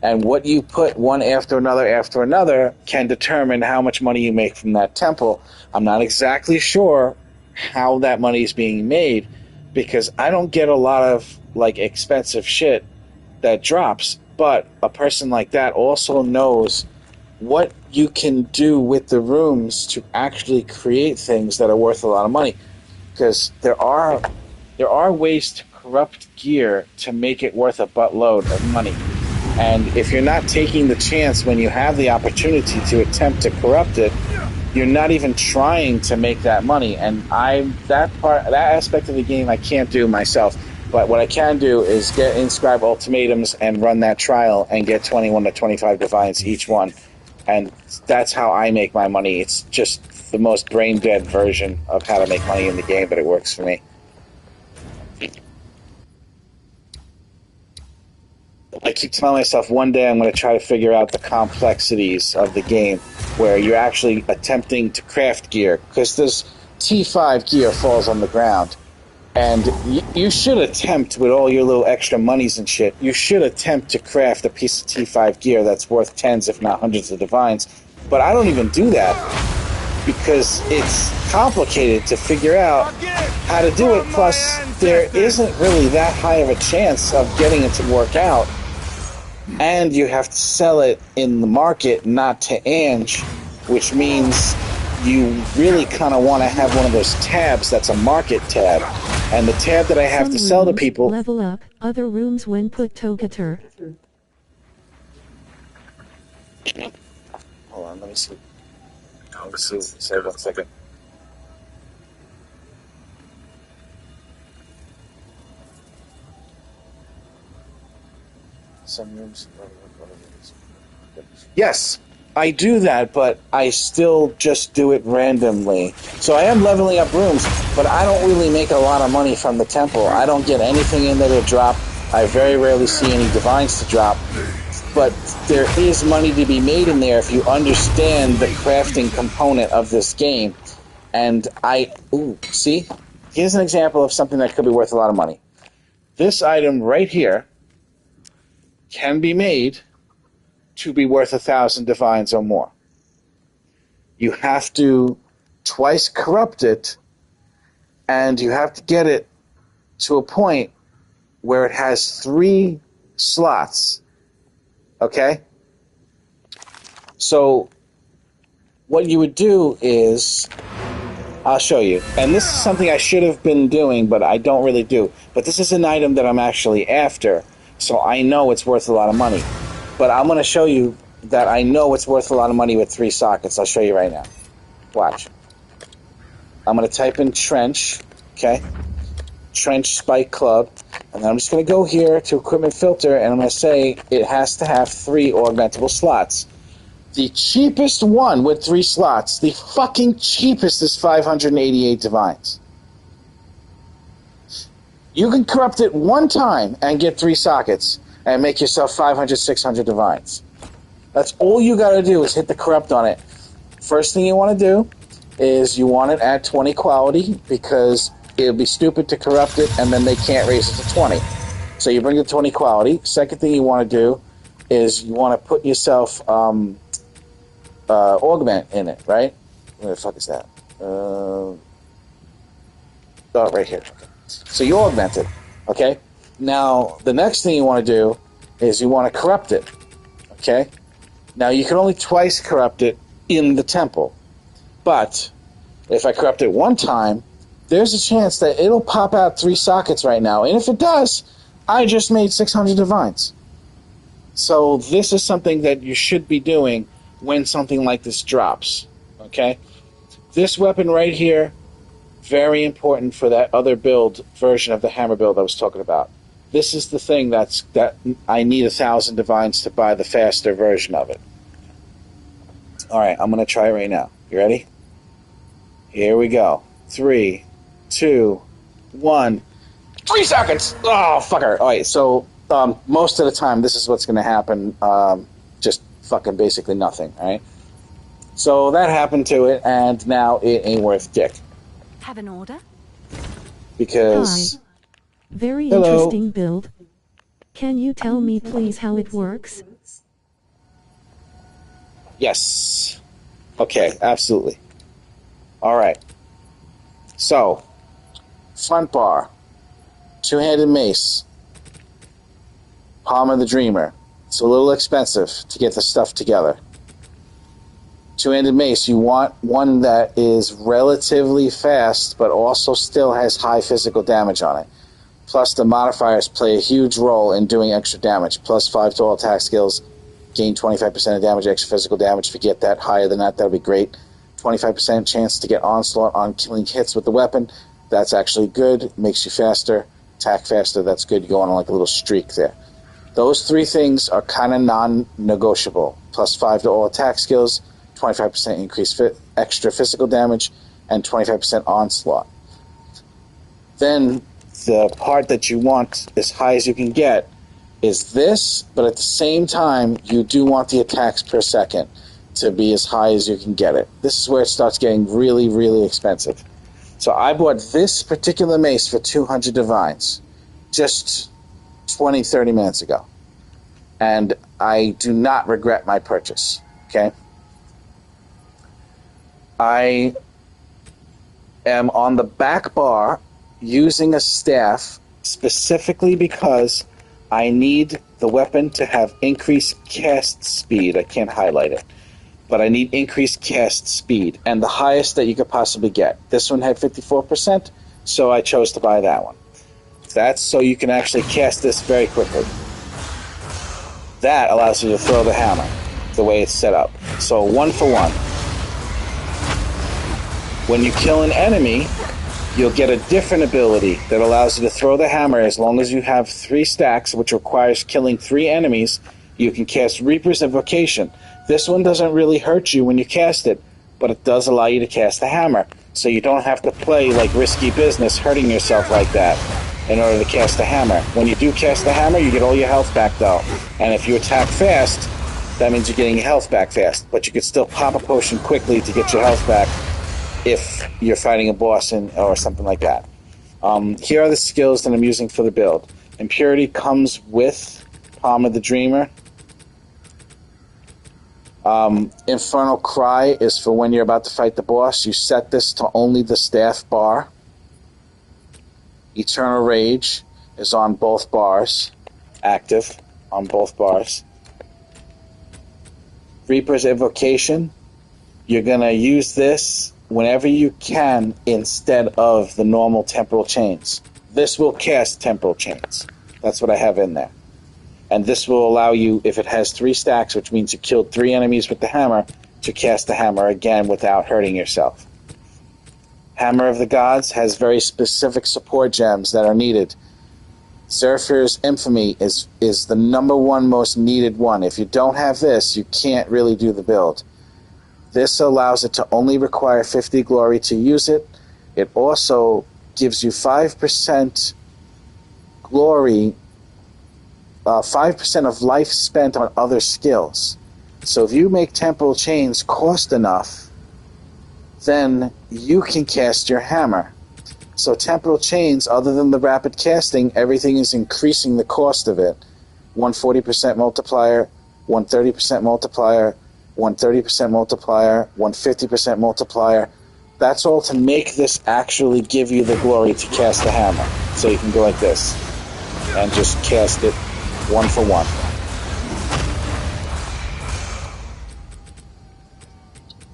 And what you put one after another can determine how much money you make from that temple. I'm not exactly sure how that money is being made, because I don't get a lot of like expensive shit that drops. But a person like that also knows what you can do with the rooms to actually create things that are worth a lot of money. Because there are ways to corrupt gear to make it worth a buttload of money. And if you're not taking the chance when you have the opportunity to attempt to corrupt it, you're not even trying to make that money. And that aspect of the game I can't do myself. But what I can do is get inscribe ultimatums and run that trial and get 21 to 25 divines each one. And that's how I make my money. It's just the most brain-dead version of how to make money in the game, but it works for me. I keep telling myself one day I'm going to try to figure out the complexities of the game where you're actually attempting to craft gear, because this T5 gear falls on the ground. And you should attempt, with all your little extra monies and shit, you should attempt to craft a piece of T5 gear that's worth tens, if not hundreds of divines. But I don't even do that, because it's complicated to figure out how to do it. Plus, there isn't really that high of a chance of getting it to work out. And you have to sell it in the market, not to Ange, which means you really kind of want to have one of those tabs that's a market tab. And the tab that I have to sell to people... Level up, other rooms when put Togator. Hold on, let me see. Let me see. Say 1 second. Some rooms. Yes, I do that, but I still just do it randomly. So I am leveling up rooms, but I don't really make a lot of money from the temple. I don't get anything in there to drop. I very rarely see any divines to drop. But there is money to be made in there if you understand the crafting component of this game. And see? Here's an example of something that could be worth a lot of money. This item right here can be made to be worth 1,000 divines or more. You have to twice corrupt it, and you have to get it to a point where it has 3 slots. Okay? So what you would do is, I'll show you. And this is something I should have been doing, but I don't really do. But this is an item that I'm actually after, so I know it's worth a lot of money. But I'm going to show you that I know it's worth a lot of money with 3 sockets. I'll show you right now. Watch. I'm going to type in trench, okay? Trench Spike Club. And then I'm just going to go here to Equipment Filter, and I'm going to say it has to have 3 augmentable slots. The cheapest one with 3 slots, the fucking cheapest, is 588 divines. You can corrupt it 1 time and get 3 sockets and make yourself 500, 600 divines. That's all you got to do is hit the corrupt on it. First thing you want to do is you want it at 20 quality, because it would be stupid to corrupt it and then they can't raise it to 20. So you bring it to 20 quality. Second thing you want to do is you want to put yourself augment in it, right? Where the fuck is that? Right here. Okay. So you augment it, okay? Now, the next thing you want to do is you want to corrupt it, okay? Now, you can only twice corrupt it in the temple. But if I corrupt it 1 time, there's a chance that it'll pop out 3 sockets right now. And if it does, I just made 600 divines. So this is something that you should be doing when something like this drops, okay? This weapon right here, very important for that other build version of the hammer build I was talking about. This is the thing that I need 1,000 divines to buy the faster version of it. All right, I'm going to try it right now. You ready? Here we go. 3, 2, 1. 3 seconds! Oh, fucker. All right, so most of the time this is what's going to happen. Just fucking basically nothing, all right? So that happened to it, and now it ain't worth dick. Have an order? Because... Hi. Very Hello. interesting build. Can you tell me please how it works? Yes. Okay, absolutely. All right. So, front bar, 2-handed mace, palm of the dreamer. It's a little expensive to get the stuff together. 2-handed mace, you want one that is relatively fast, but also still has high physical damage on it. Plus, the modifiers play a huge role in doing extra damage. Plus 5 to all attack skills, gain 25% of damage, extra physical damage. If you get that higher than that, that would be great. 25% chance to get onslaught on killing hits with the weapon. That's actually good. Makes you faster. Attack faster. That's good. You go on like a little streak there. Those 3 things are kind of non-negotiable. Plus 5 to all attack skills, 25% increased extra physical damage, and 25% onslaught. Then the part that you want as high as you can get is this, but at the same time, you do want the attacks per second to be as high as you can get it. This is where it starts getting really, really expensive. So I bought this particular mace for 200 divines just 20, 30 minutes ago. And I do not regret my purchase, okay? I am on the back bar using a staff specifically because I need the weapon to have increased cast speed. I can't highlight it, but I need increased cast speed, and the highest that you could possibly get. This one had 54%, so I chose to buy that one. That's so you can actually cast this very quickly. That allows you to throw the hammer. the way it's set up. So 1 for 1. When you kill an enemy, you'll get a different ability that allows you to throw the hammer. As long as you have 3 stacks, which requires killing 3 enemies, you can cast Reaper's Invocation. This one doesn't really hurt you when you cast it, but it does allow you to cast the hammer. So you don't have to play like risky business hurting yourself like that in order to cast the hammer. When you do cast the hammer, you get all your health back though. And if you attack fast, that means you're getting your health back fast. But you could still pop a potion quickly to get your health back if you're fighting a boss or something like that. Here are the skills that I'm using for the build. Impurity comes with Palm of the Dreamer. Infernal Cry is for when you're about to fight the boss. You set this to only the staff bar. Eternal Rage is on both bars. Active on both bars. Reaper's Invocation, you're going to use this whenever you can instead of the normal temporal chains. This will cast temporal chains. That's what I have in there. And this will allow you, if it has 3 stacks, which means you killed 3 enemies with the hammer, to cast the hammer again without hurting yourself. Hammer of the Gods has very specific support gems that are needed. Zephryr's Infamy is the #1 most needed one. If you don't have this, you can't really do the build. This allows it to only require 50 glory to use it. It also gives you 5% glory, 5% of life spent on other skills. So if you make temporal chains cost enough, then you can cast your hammer. So temporal chains, other than the rapid casting, everything is increasing the cost of it. 140% multiplier, 130% multiplier, 130% multiplier, 150% multiplier. That's all to make this actually give you the glory to cast the hammer. So you can go like this and just cast it 1 for 1.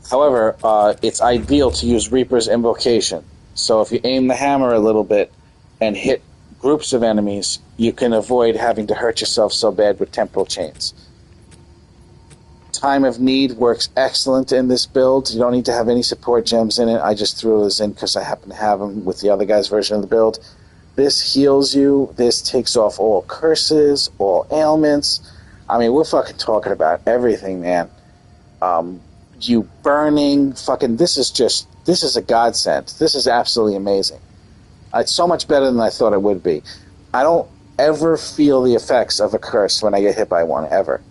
However, it's ideal to use Reaper's Invocation. So if you aim the hammer a little bit and hit groups of enemies, you can avoid having to hurt yourself so bad with temporal chains. Time of Need works excellent in this build. You don't need to have any support gems in it. I just threw those in because I happen to have them with the other guy's version of the build. This heals you. This takes off all curses, all ailments. I mean, we're fucking talking about everything, man. You burning, fucking, this is a godsend. This is absolutely amazing. It's so much better than I thought it would be. I don't ever feel the effects of a curse when I get hit by one, ever.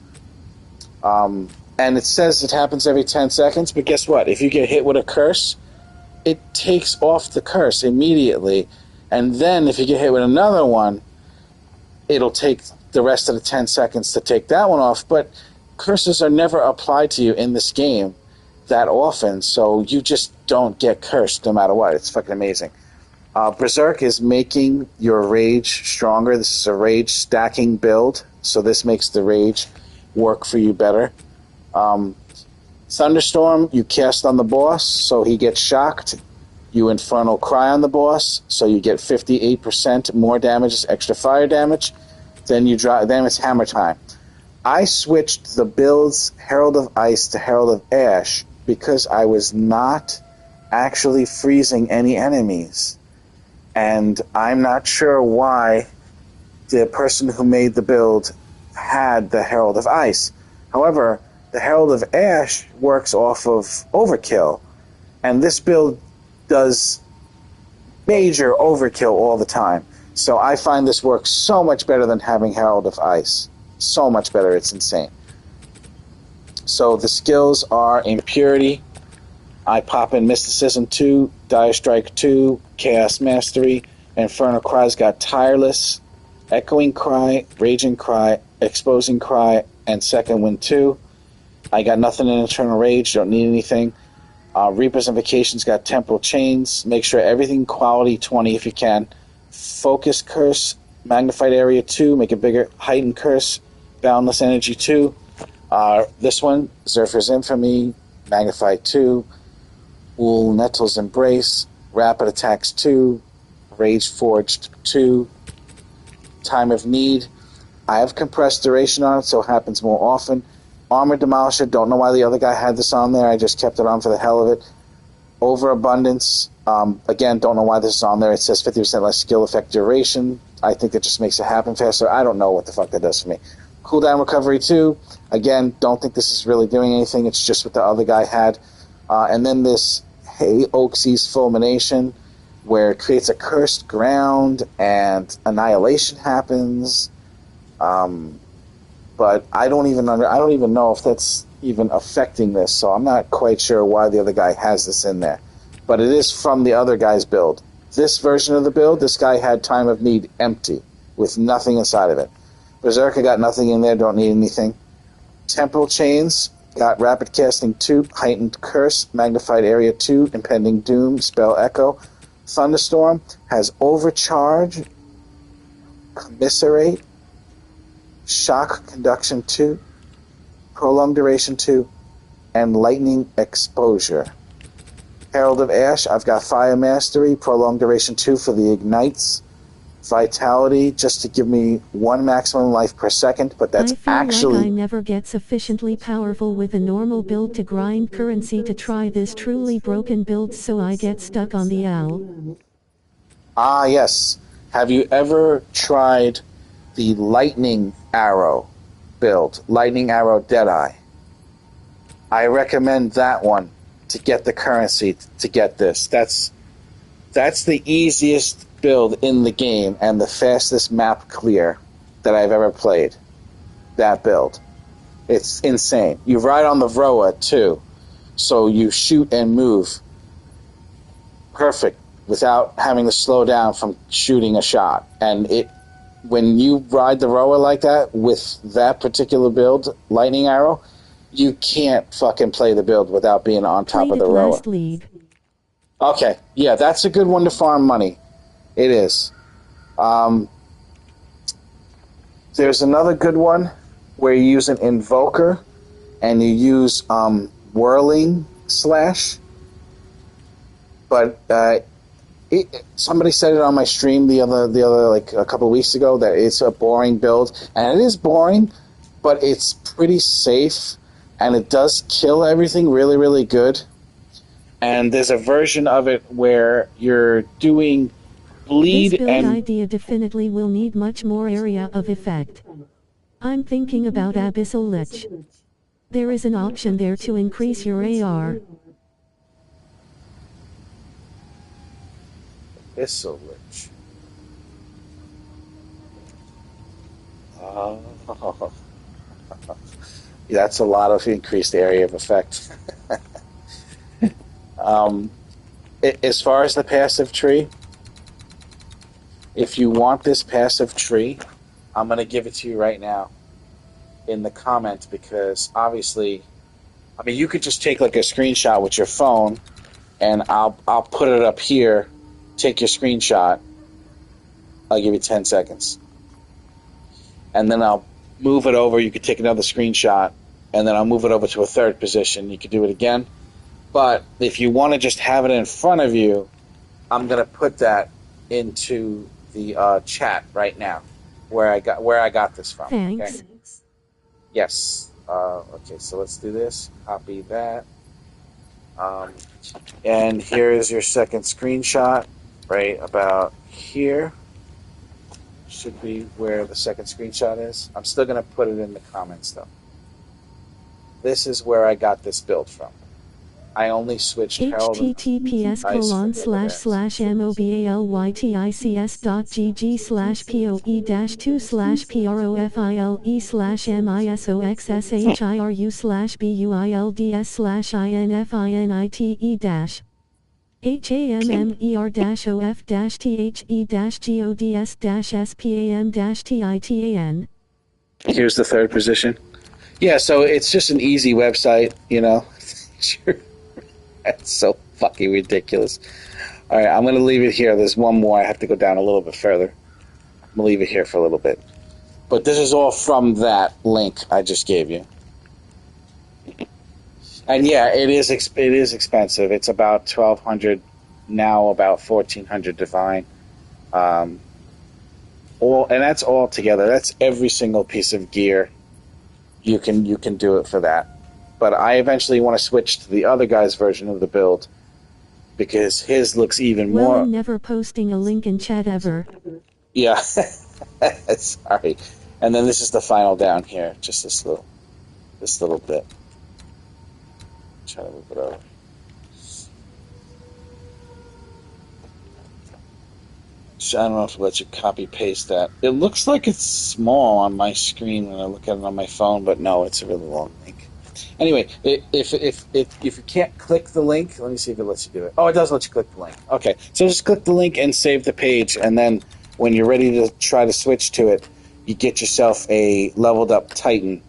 And it says it happens every 10 seconds, but guess what? If you get hit with a curse, it takes off the curse immediately. And then if you get hit with another one, it'll take the rest of the 10 seconds to take that one off. But curses are never applied to you in this game that often, so you just don't get cursed no matter what. It's fucking amazing. Berserk is making your rage stronger. This is a rage stacking build, so this makes the rage work for you better. Thunderstorm, you cast on the boss, so he gets shocked. You Infernal Cry on the boss, so you get 58% more damage, extra fire damage. Then it's hammer time. I switched the build's Herald of Ice to Herald of Ash because I was not actually freezing any enemies. And I'm not sure why the person who made the build had the Herald of Ice. However, the Herald of Ash works off of Overkill, and this build does major overkill all the time. So I find this works so much better than having Herald of Ice. So much better, it's insane. So the skills are Impurity. I pop in Mysticism 2, Dire Strike 2, Chaos Mastery. Infernal Cry's got Tireless, Echoing Cry, Raging Cry, Exposing Cry, and Second Wind 2. I got nothing in Eternal Rage, don't need anything. Reaper's Invocation's got Temporal Chains. Make sure everything quality 20 if you can. Focus Curse, Magnified Area 2, make it bigger. Heightened Curse, Boundless Energy 2. This one, Zephryr's Infamy, Magnified 2. Wool Nettle's Embrace, Rapid Attacks 2, Rage Forged 2. Time of Need. I have compressed duration on it, so it happens more often. Armor Demolisher, don't know why the other guy had this on there. I just kept it on for the hell of it. Overabundance, again, don't know why this is on there. It says 50% less skill effect duration. I think it just makes it happen faster. I don't know what the fuck that does for me. Cooldown recovery 2, again, don't think this is really doing anything. It's just what the other guy had. And then this Hey Oaksy's Fulmination, where it creates a cursed ground and annihilation happens. But I don't even know if that's even affecting this, so I'm not quite sure why the other guy has this in there. But it is from the other guy's build. This version of the build, this guy had Time of Need empty, with nothing inside of it. Berserker got nothing in there, don't need anything. Temporal Chains got Rapid Casting 2, Heightened Curse, Magnified Area 2, Impending Doom, Spell Echo. Thunderstorm has Overcharge, Commiserate, Shock Conduction 2, Prolonged Duration 2, and Lightning Exposure. Herald of Ash, I've got Fire Mastery, Prolonged Duration 2 for the Ignites, Vitality, just to give me 1 maximum life per second, but that's actually... like I never get sufficiently powerful with a normal build to grind currency to try this truly broken build, so I get stuck on the owl. Ah, yes. Have you ever tried the Lightning Arrow build? Lightning Arrow Deadeye. I recommend that one to get the currency to get this. That's the easiest build in the game and the fastest map clear that I've ever played. That build. It's insane. You ride on the Vroa too, so you shoot and move perfect without having to slow down from shooting a shot. And when you ride the Roa like that with that particular build, Lightning Arrow, you can't fucking play the build without being on top of the Roa. Last league. Okay, yeah, that's a good one to farm money. It is. There's another good one where you use an Invoker and you use Whirling Slash. But somebody said it on my stream the other like a couple of weeks ago that it's a boring build, and it is boring, but it's pretty safe, and it does kill everything really, really good. And there's a version of it where you're doing bleed this build and idea definitely will need much more area of effect. I'm thinking about Abyssal Lich. There is an option there to increase your AR. Abyssal Lich. Oh. That's a lot of increased area of effect. As far as the passive tree, if you want this passive tree, I'm going to give it to you right now in the comments, because obviously, I mean, you could just take like a screenshot with your phone, and I'll put it up here. Take your screenshot. I'll give you 10 seconds. And then I'll move it over. You could take another screenshot, and then I'll move it over to a third position. You could do it again. But if you want to just have it in front of you, I'm going to put that into the chat right now, where I got this from. Thanks. Okay? Yes. Okay, so let's do this. Copy that. And here is your second screenshot, right about here. Should be where the second screenshot is. I'm still going to put it in the comments, though. This is where I got this build from. I only switched https://mobiletc.gg/PoE-2/misoxsashiruFILE/MISOXSAHIRUFINITE- HAMMER-OF-THE-GODS-SPAM-TITAN. Here's the third position. Yeah, so it's just an easy website, you know. That's so fucking ridiculous. All right, I'm going to leave it here. There's one more. I have to go down a little bit further. I'm going to leave it here for a little bit. But this is all from that link I just gave you. And yeah, it is expensive. It's about $1,200 now, about $1,400 divine. And that's all together. That's every single piece of gear you can do it for that. But I eventually want to switch to the other guy's version of the build because his looks even Well, more. I'm never posting a link in chat ever. Yeah, sorry. And then this is the final down here, just this little bit. Try to move it over. So I don't know if it lets you copy paste that. It looks like it's small on my screen when I look at it on my phone, but no, it's a really long link. Anyway, if you can't click the link, let me see if it lets you do it. Oh, it does let you click the link. Okay, so just click the link and save the page, and then when you're ready to try to switch to it, you get yourself a leveled up Titan.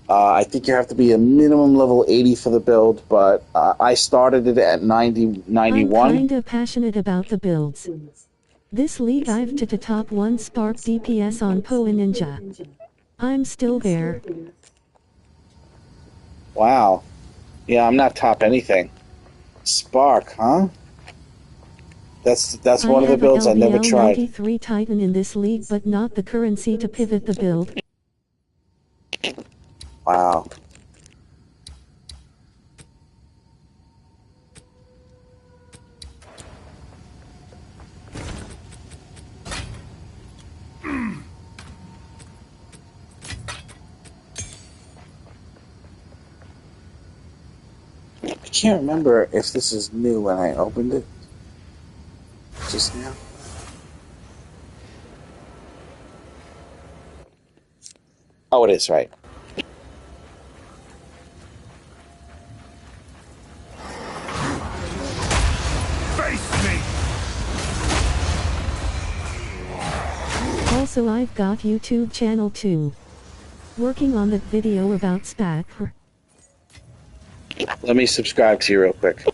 I think you have to be a minimum level 80 for the build, but I started it at 91. I'm kinda passionate about the builds. This league I've to top 1 Spark DPS on PoE Ninja. I'm still there. Wow. Yeah, I'm not top anything. Spark, huh? That's one of the builds I never tried. I have a LBL 93 Titan in this league, but not the currency to pivot the build. Wow. I can't remember if this is new when I opened it just now. Oh, it is, right. Face me! Also, I've got YouTube channel too. Working on that video about SPAC. Let me subscribe to you real quick.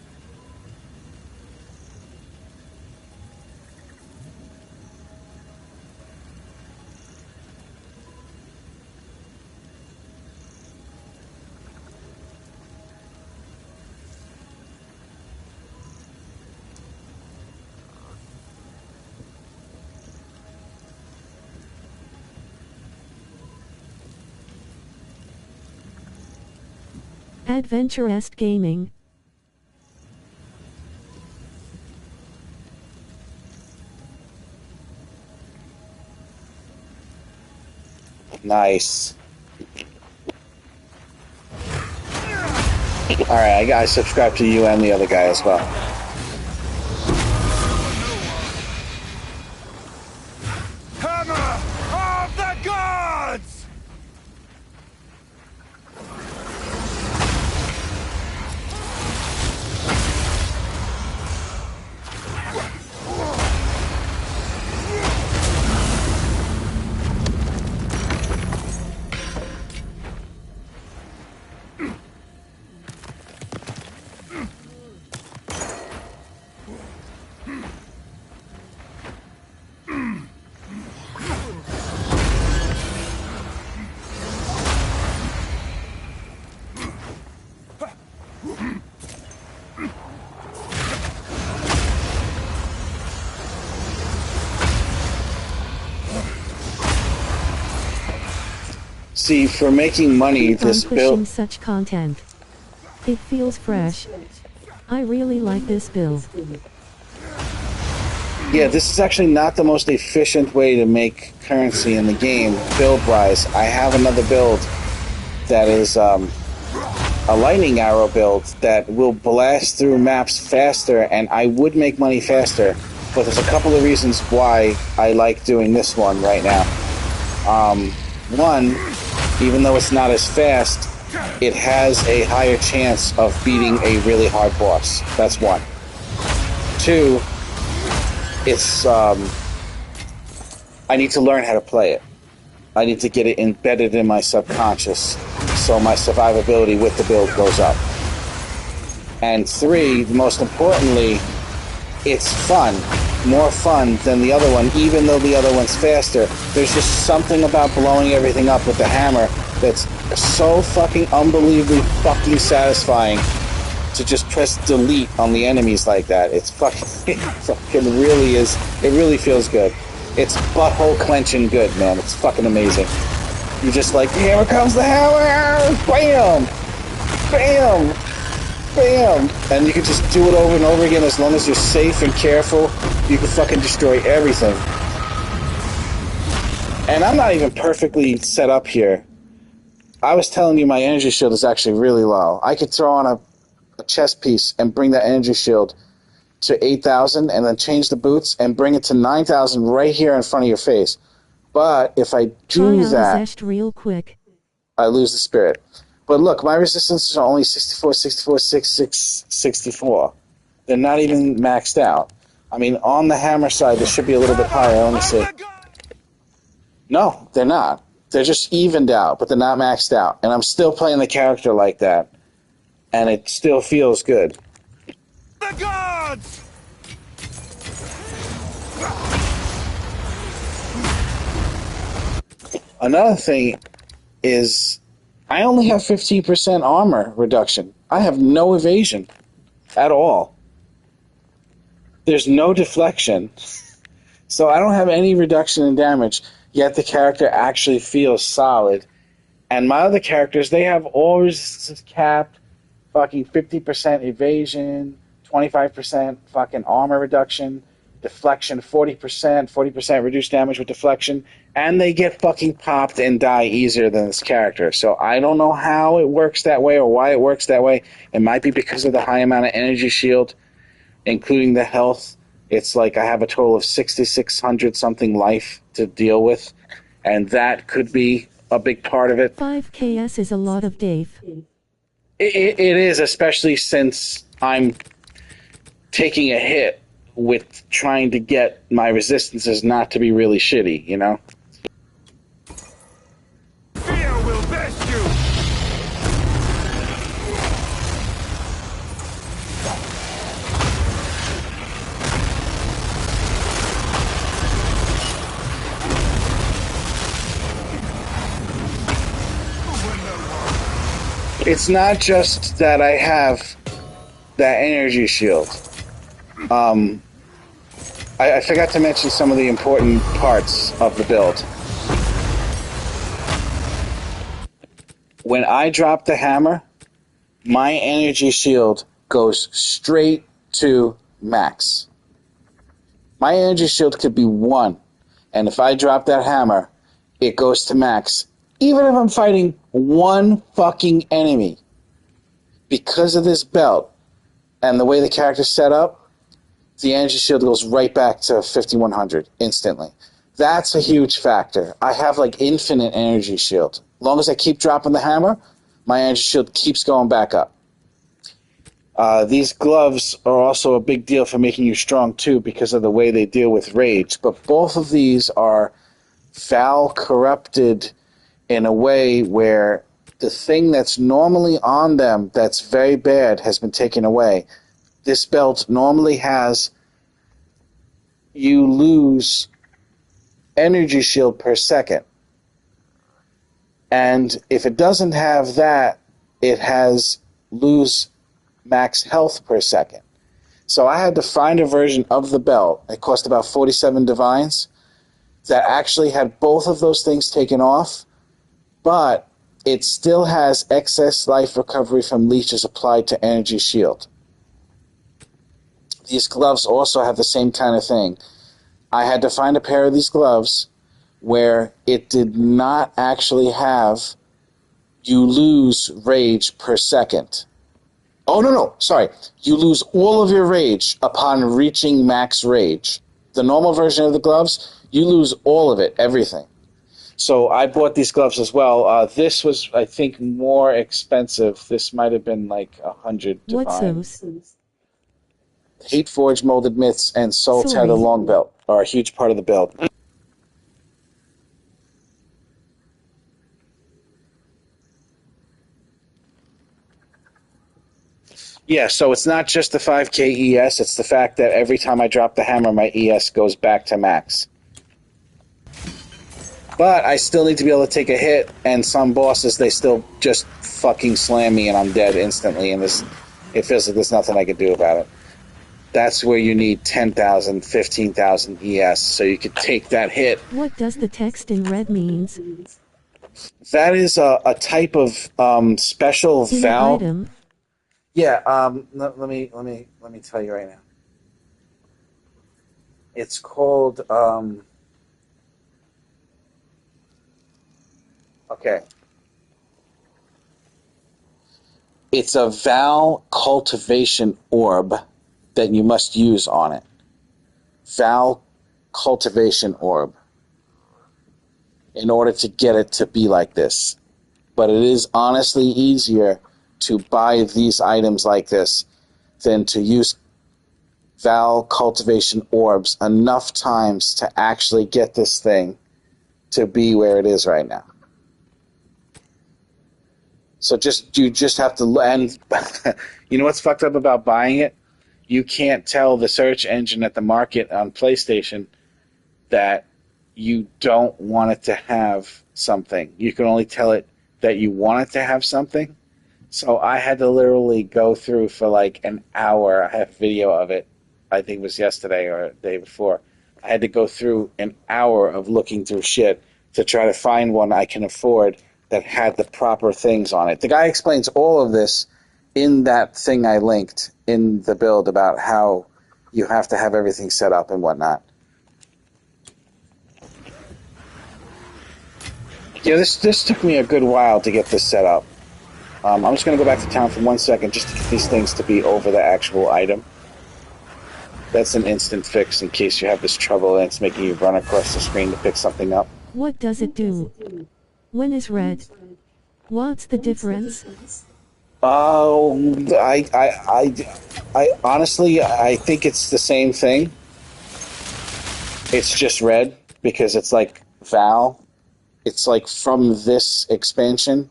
Adventurist Gaming. Nice. Alright, I subscribe to you and the other guy as well. Hammer of the gods! See, for making money, this pushing build... such content. It feels fresh. I really like this build. Yeah, this is actually not the most efficient way to make currency in the game, build-wise. I have another build that is a lightning arrow build that will blast through maps faster, and I would make money faster, but there's a couple of reasons why I like doing this one right now. One, even though it's not as fast, it has a higher chance of beating a really hard boss. That's one. Two, it's, I need to learn how to play it. I need to get it embedded in my subconscious so my survivability with the build goes up. And three, most importantly, it's fun. More fun than the other one, even though the other one's faster. There's just something about blowing everything up with the hammer that's so fucking unbelievably fucking satisfying to just press delete on the enemies like that. It's fucking, it fucking really is, it really feels good. It's butthole clenching good, man. It's fucking amazing. You just like, here comes the hammer! Bam! Bam! Bam! And you can just do it over and over again as long as you're safe and careful. You can fucking destroy everything. And I'm not even perfectly set up here. I was telling you my energy shield is actually really low. I could throw on a chest piece and bring that energy shield to 8,000 and then change the boots and bring it to 9,000 right here in front of your face. But if I do that, real quick. I lose the spirit. But look, my resistances are only 64, 64, 66, 64. They're not even maxed out. I mean, on the hammer side, they should be a little bit higher. Let me see. No, they're not. They're just evened out, but they're not maxed out. And I'm still playing the character like that. And it still feels good. The gods! Another thing is I only have 15% armor reduction. I have no evasion at all. There's no deflection. So I don't have any reduction in damage, yet the character actually feels solid. And my other characters, they have all resistance capped, fucking 50% evasion, 25% fucking armor reduction, deflection 40% reduced damage with deflection, and they get fucking popped and die easier than this character. So I don't know how it works that way or why it works that way. It might be because of the high amount of energy shield, including the health. It's like I have a total of 6,600 something life to deal with, and that could be a big part of it. 5 KS is a lot of Dave. It is, especially since I'm taking a hit with trying to get my resistances not to be really shitty, you know? Fear will best you! It's not just that I have that energy shield. I forgot to mention some of the important parts of the build. When I drop the hammer, my energy shield goes straight to max. My energy shield could be 1, and if I drop that hammer, it goes to max. Even if I'm fighting one fucking enemy. Because of this belt and the way the character's set up, the energy shield goes right back to 5100 instantly. That's a huge factor. I have like infinite energy shield. As long as I keep dropping the hammer, my energy shield keeps going back up. These gloves are also a big deal for making you strong too because of the way they deal with rage. But both of these are foul corrupted in a way where the thing that's normally on them that's very bad has been taken away. This belt normally has you lose energy shield per second. And if it doesn't have that, it has lose max health per second. So I had to find a version of the belt. It cost about 47 divines that actually had both of those things taken off, but it still has excess life recovery from leeches applied to energy shield. These gloves also have the same kind of thing. I had to find a pair of these gloves where it did not actually have you lose rage per second. Oh, no, sorry. You lose all of your rage upon reaching max rage. The normal version of the gloves, you lose all of it, everything. So I bought these gloves as well. This was, I think, more expensive. This might have been like 100 What's divines. those? Hate Forge Molded Myths and Soul Tether Long Belt are a huge part of the build. Yeah, so it's not just the 5k ES, it's the fact that every time I drop the hammer, my ES goes back to max. But I still need to be able to take a hit, and some bosses, they still just fucking slam me and I'm dead instantly, and it feels like there's nothing I can do about it. That's where you need 10,000, 15,000 ES, so you could take that hit. What does the text in red means? That is a type of special In Val. item. Yeah. Let me tell you right now. It's called. Okay. It's a Val cultivation orb that you must use on it. Val cultivation orb. In order to get it to be like this. But it is honestly easier to buy these items like this than to use Val cultivation orbs enough times to actually get this thing to be where it is right now. So you just have to, and you know what's fucked up about buying it? You can't tell the search engine at the market on PlayStation that you don't want it to have something. You can only tell it that you want it to have something. So I had to literally go through for like an hour. I have video of it. I think it was yesterday or the day before. I had to go through an hour of looking through shit to try to find one I can afford that had the proper things on it. The guy explains all of this in that thing I linked in the build about how you have to have everything set up and whatnot. Yeah, this took me a good while to get this set up. I'm just going to go back to town for 1 second just to get these things to be over the actual item. That's an instant fix in case you have this trouble and it's making you run across the screen to pick something up. What does it do? When is red? What's the difference? Oh, I honestly, I think it's the same thing. It's just red because it's like Val. It's like from this expansion,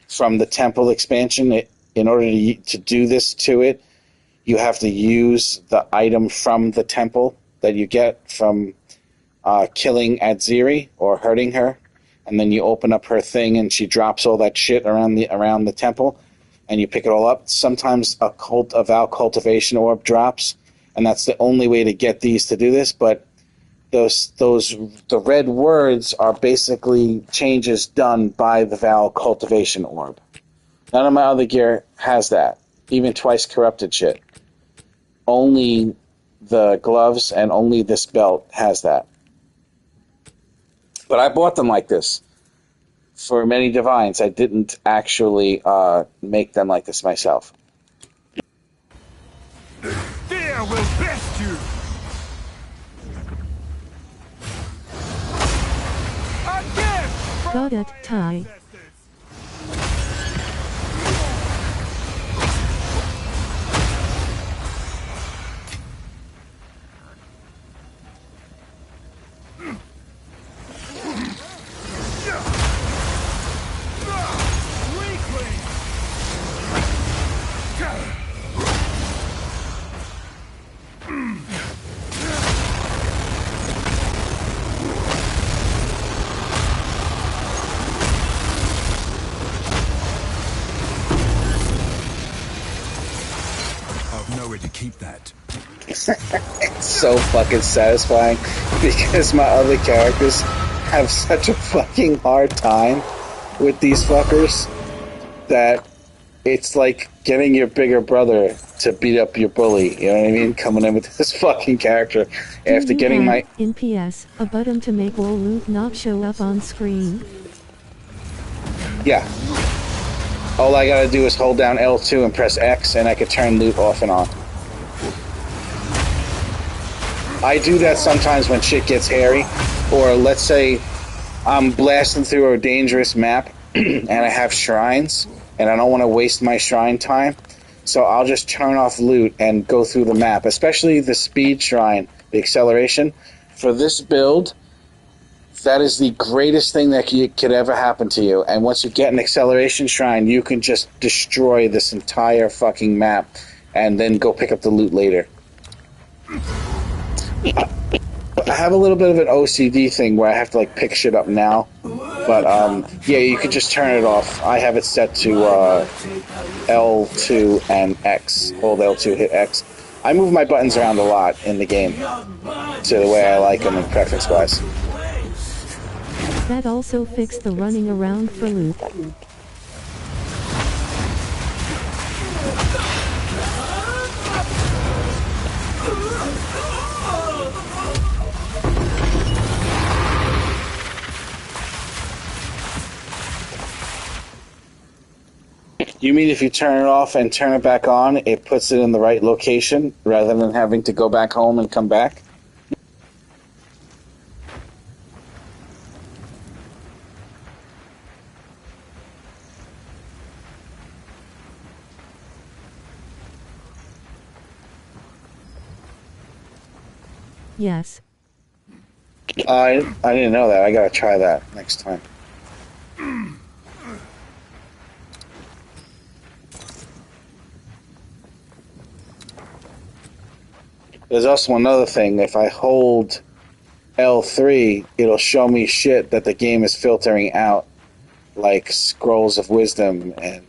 from the temple expansion. In order to do this to it, you have to use the item from the temple that you get from killing Adziri or hurting her. And then you open up her thing and she drops all that shit around the temple and you pick it all up. Sometimes a Val cultivation orb drops, and that's the only way to get these to do this, but the red words are basically changes done by the Val cultivation orb. None of my other gear has that. Even twice corrupted shit. Only the gloves and only this belt has that. But I bought them like this. For many divines, I didn't actually make them like this myself. Fear will best you! A gift from Got it, my Ty. ancestors. Weakling! I've nowhere to keep that. It's so fucking satisfying because my other characters have such a fucking hard time with these fuckers that it's like getting your bigger brother to beat up your bully. You know what I mean? Coming in with this fucking character after Do you getting have, my... in PS, a button to make all loot not show up on screen? Yeah. All I gotta do is hold down L2 and press X and I can turn loot off and on. I do that sometimes when shit gets hairy, or let's say I'm blasting through a dangerous map and I have shrines and I don't want to waste my shrine time, so I'll just turn off loot and go through the map, especially the speed shrine, the acceleration. For this build, that is the greatest thing that could ever happen to you, and once you get an acceleration shrine, you can just destroy this entire fucking map and then go pick up the loot later. I have a little bit of an OCD thing where I have to like pick shit up now, but yeah, you can just turn it off. I have it set to L2 and X. Hold L2, hit X. I move my buttons around a lot in the game to the way I like them in preference wise. That also fixed the running around for loot. You mean if you turn it off and turn it back on, it puts it in the right location rather than having to go back home and come back? Yes. I didn't know that. I gotta try that next time. There's also another thing. If I hold L3, it'll show me shit that the game is filtering out, like scrolls of wisdom and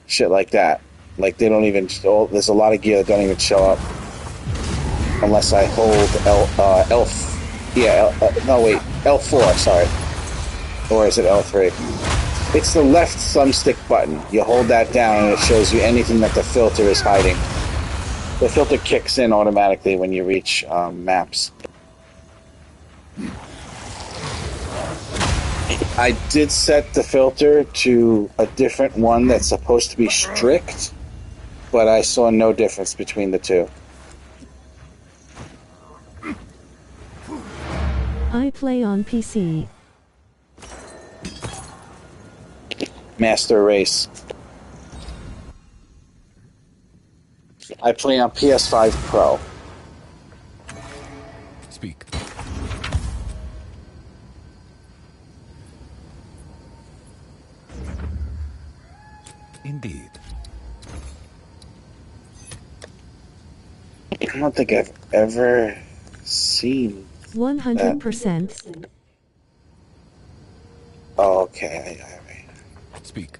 shit like that. Like they don't even. There's a lot of gear that don't even show up unless I hold L4. Sorry, or is it L3? It's the left thumbstick button. You hold that down and it shows you anything that the filter is hiding. The filter kicks in automatically when you reach maps. I did set the filter to a different one that's supposed to be strict, but I saw no difference between the two. I play on PC. Master Race. I play on PS5 Pro. Speak. Indeed. I don't think I've ever seen 100%. Oh, okay. Speak.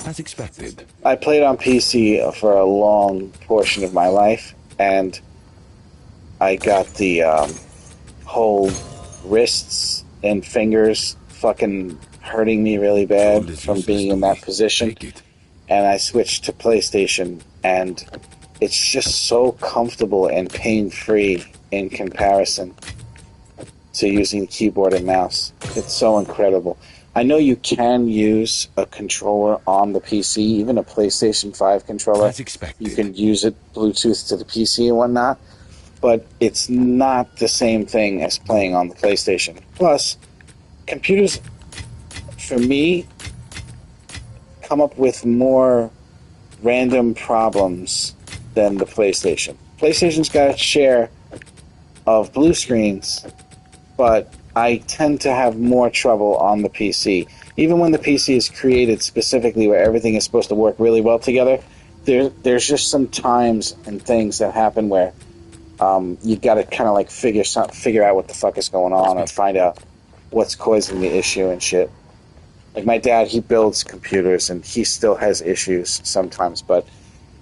As expected. I played on PC for a long portion of my life, and I got the whole wrists and fingers fucking hurting me really bad from being in that position. And I switched to PlayStation, and it's just so comfortable and pain-free in comparison to using keyboard and mouse. It's so incredible. I know you can use a controller on the PC, even a PlayStation 5 controller. As expected. You can use it Bluetooth to the PC and whatnot, but it's not the same thing as playing on the PlayStation. Plus, computers, for me, come up with more random problems than the PlayStation. PlayStation's got its share of blue screens, but I tend to have more trouble on the PC. Even when the PC is created specifically where everything is supposed to work really well together, there's just some times and things that happen where you got to kind of like figure out what the fuck is going on or find out what's causing the issue and shit. Like my dad, he builds computers and he still has issues sometimes, but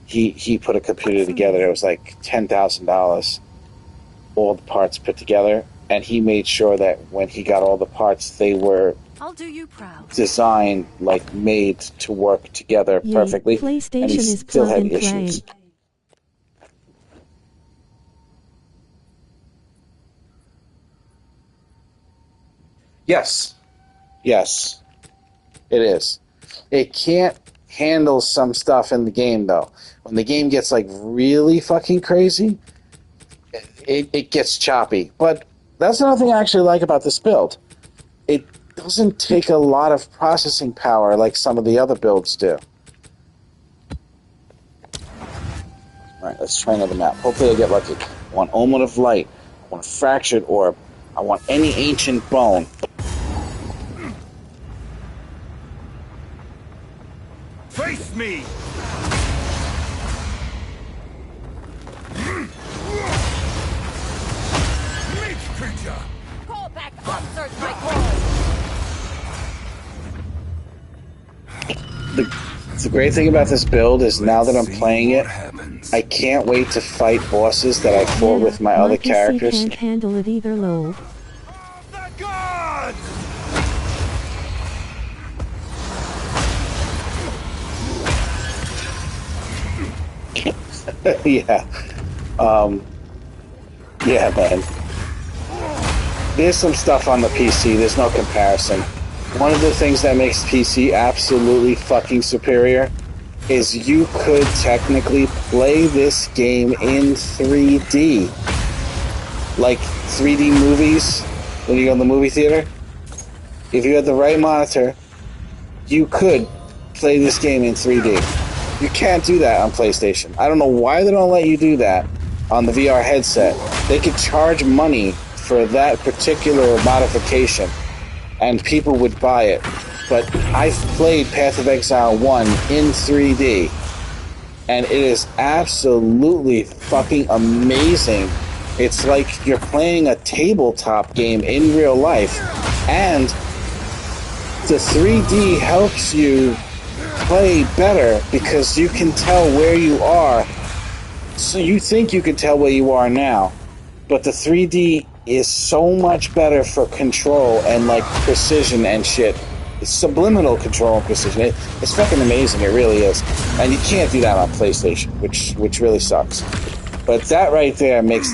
he put a computer together. It was like $10,000, all the parts put together. And he made sure that when he got all the parts, they were I'll do you proud. designed, like made to work together perfectly. PlayStation and he is still plug had and play. issues. Yes, it is. It can't handle some stuff in the game though. When the game gets like really fucking crazy, it gets choppy. But that's another thing I actually like about this build. It doesn't take a lot of processing power like some of the other builds do. Alright, let's try another map. Hopefully I get lucky. I want Omen of Light. I want a Fractured Orb. I want any ancient bone. Face me! Meat creature! Call back officers, my call! The great thing about this build is now that I'm playing it, Happens. I can't wait to fight bosses that I fought with my other PC characters. can't handle it either, lol. Yeah. Yeah, man. There's some stuff on the PC. There's no comparison. One of the things that makes PC absolutely fucking superior is you could technically play this game in 3D. Like 3D movies, when you go in the movie theater. If you had the right monitor, you could play this game in 3D. You can't do that on PlayStation. I don't know why they don't let you do that on the VR headset. They could charge money for that particular modification, and people would buy it. But I've played Path of Exile 1 in 3D, and it is absolutely fucking amazing. It's like you're playing a tabletop game in real life, and the 3D helps you play better because you can tell where you are. So you think you can tell where you are now, but the 3D is so much better for control and like precision and shit. It's subliminal control and precision. It's fucking amazing. It really is. And you can't do that on PlayStation, which really sucks. But that right there makes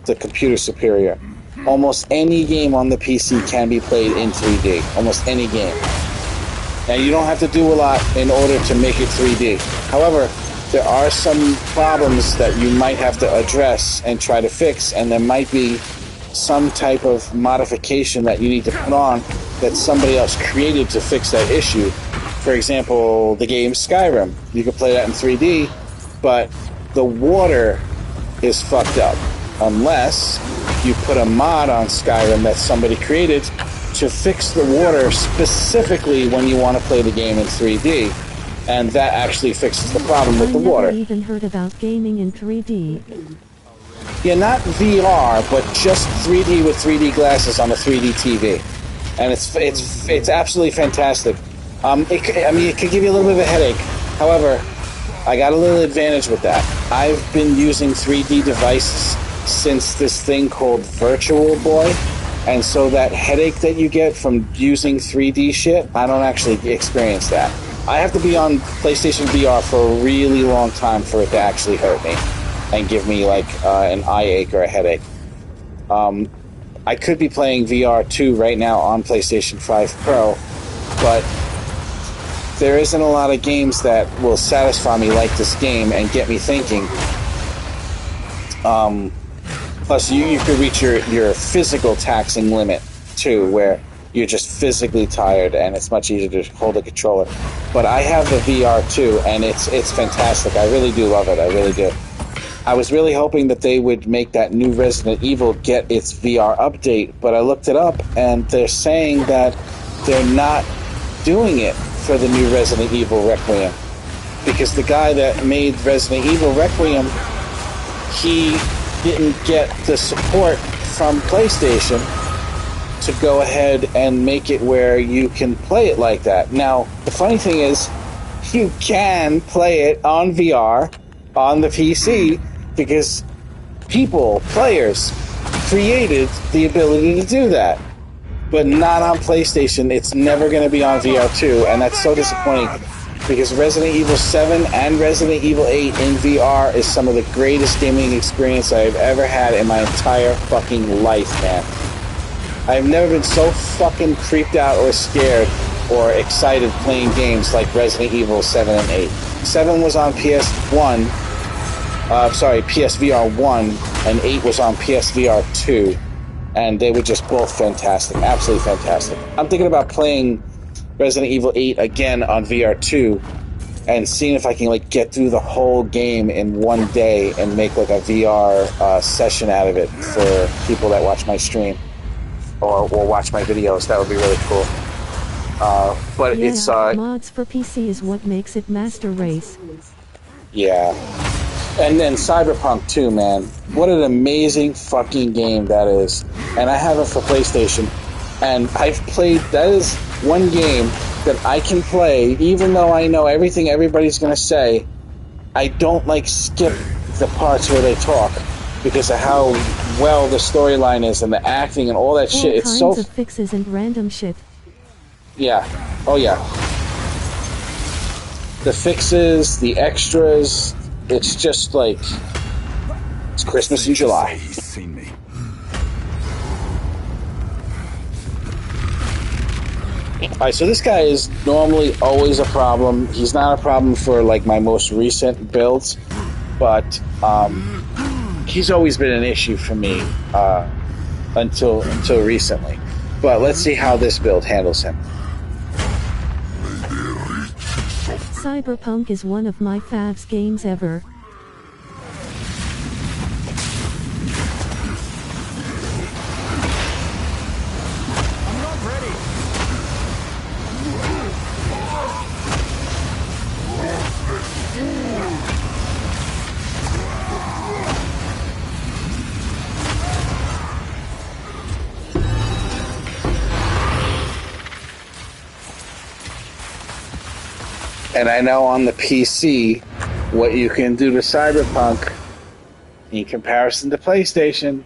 the computer superior. Almost any game on the PC can be played in 3D. Almost any game. And you don't have to do a lot in order to make it 3D. However, there are some problems that you might have to address and try to fix, and there might be some type of modification that you need to put on that somebody else created to fix that issue. For example, the game Skyrim. You can play that in 3D, but the water is fucked up unless you put a mod on Skyrim that somebody created to fix the water specifically when you want to play the game in 3D, and that actually fixes the problem with the water. I never even heard about gaming in 3D. Yeah, not VR, but just 3D with 3D glasses on a 3D TV, and it's absolutely fantastic. It could give you a little bit of a headache. However, I got a little advantage with that. I've been using 3D devices since this thing called Virtual Boy. And so that headache that you get from using 3D shit, I don't actually experience that. I have to be on PlayStation VR for a really long time for it to actually hurt me and give me like an eye ache or a headache. I could be playing VR 2 right now on PlayStation 5 Pro, but there isn't a lot of games that will satisfy me like this game and get me thinking. Plus, you could reach your physical taxing limit, too, where you're just physically tired, and it's much easier to hold a controller. But I have the VR, too, and it's fantastic. I really do love it. I really do. I was really hoping that they would make that new Resident Evil get its VR update, but I looked it up, and they're saying that they're not doing it for the new Resident Evil Requiem. Because the guy that made Resident Evil Requiem, he didn't get the support from PlayStation to go ahead and make it where you can play it like that. Now, the funny thing is, you can play it on VR on the PC because players, created the ability to do that. But not on PlayStation. It's never going to be on VR 2, and that's so disappointing. Because Resident Evil 7 and Resident Evil 8 in VR is some of the greatest gaming experience I've ever had in my entire fucking life, man. I've never been so fucking creeped out or scared or excited playing games like Resident Evil 7 and 8. 7 was on PSVR 1, and 8 was on PSVR 2. And they were just both fantastic, absolutely fantastic. I'm thinking about playing Resident Evil 8 again on VR 2 and seeing if I can like get through the whole game in one day and make like a VR session out of it for people that watch my stream or watch my videos. That would be really cool. But yeah, it's mods for PC is what makes it Master Race. Yeah. And then Cyberpunk 2, man. What an amazing fucking game that is. And I have it for PlayStation. And I've played, that is one game that I can play, even though I know everything everybody's going to say. I don't like skip the parts where they talk because of how well the storyline is and the acting and all that shit. It's so kinds of fixes and random shit. Yeah. Oh yeah. The fixes, the extras, it's just like it's Christmas in July. He's seen me. Alright, so this guy is normally always a problem. He's not a problem for like my most recent builds, but he's always been an issue for me until recently. But let's see how this build handles him. Cyberpunk is one of my favs games ever. I'm not ready. And I know on the PC what you can do to Cyberpunk in comparison to PlayStation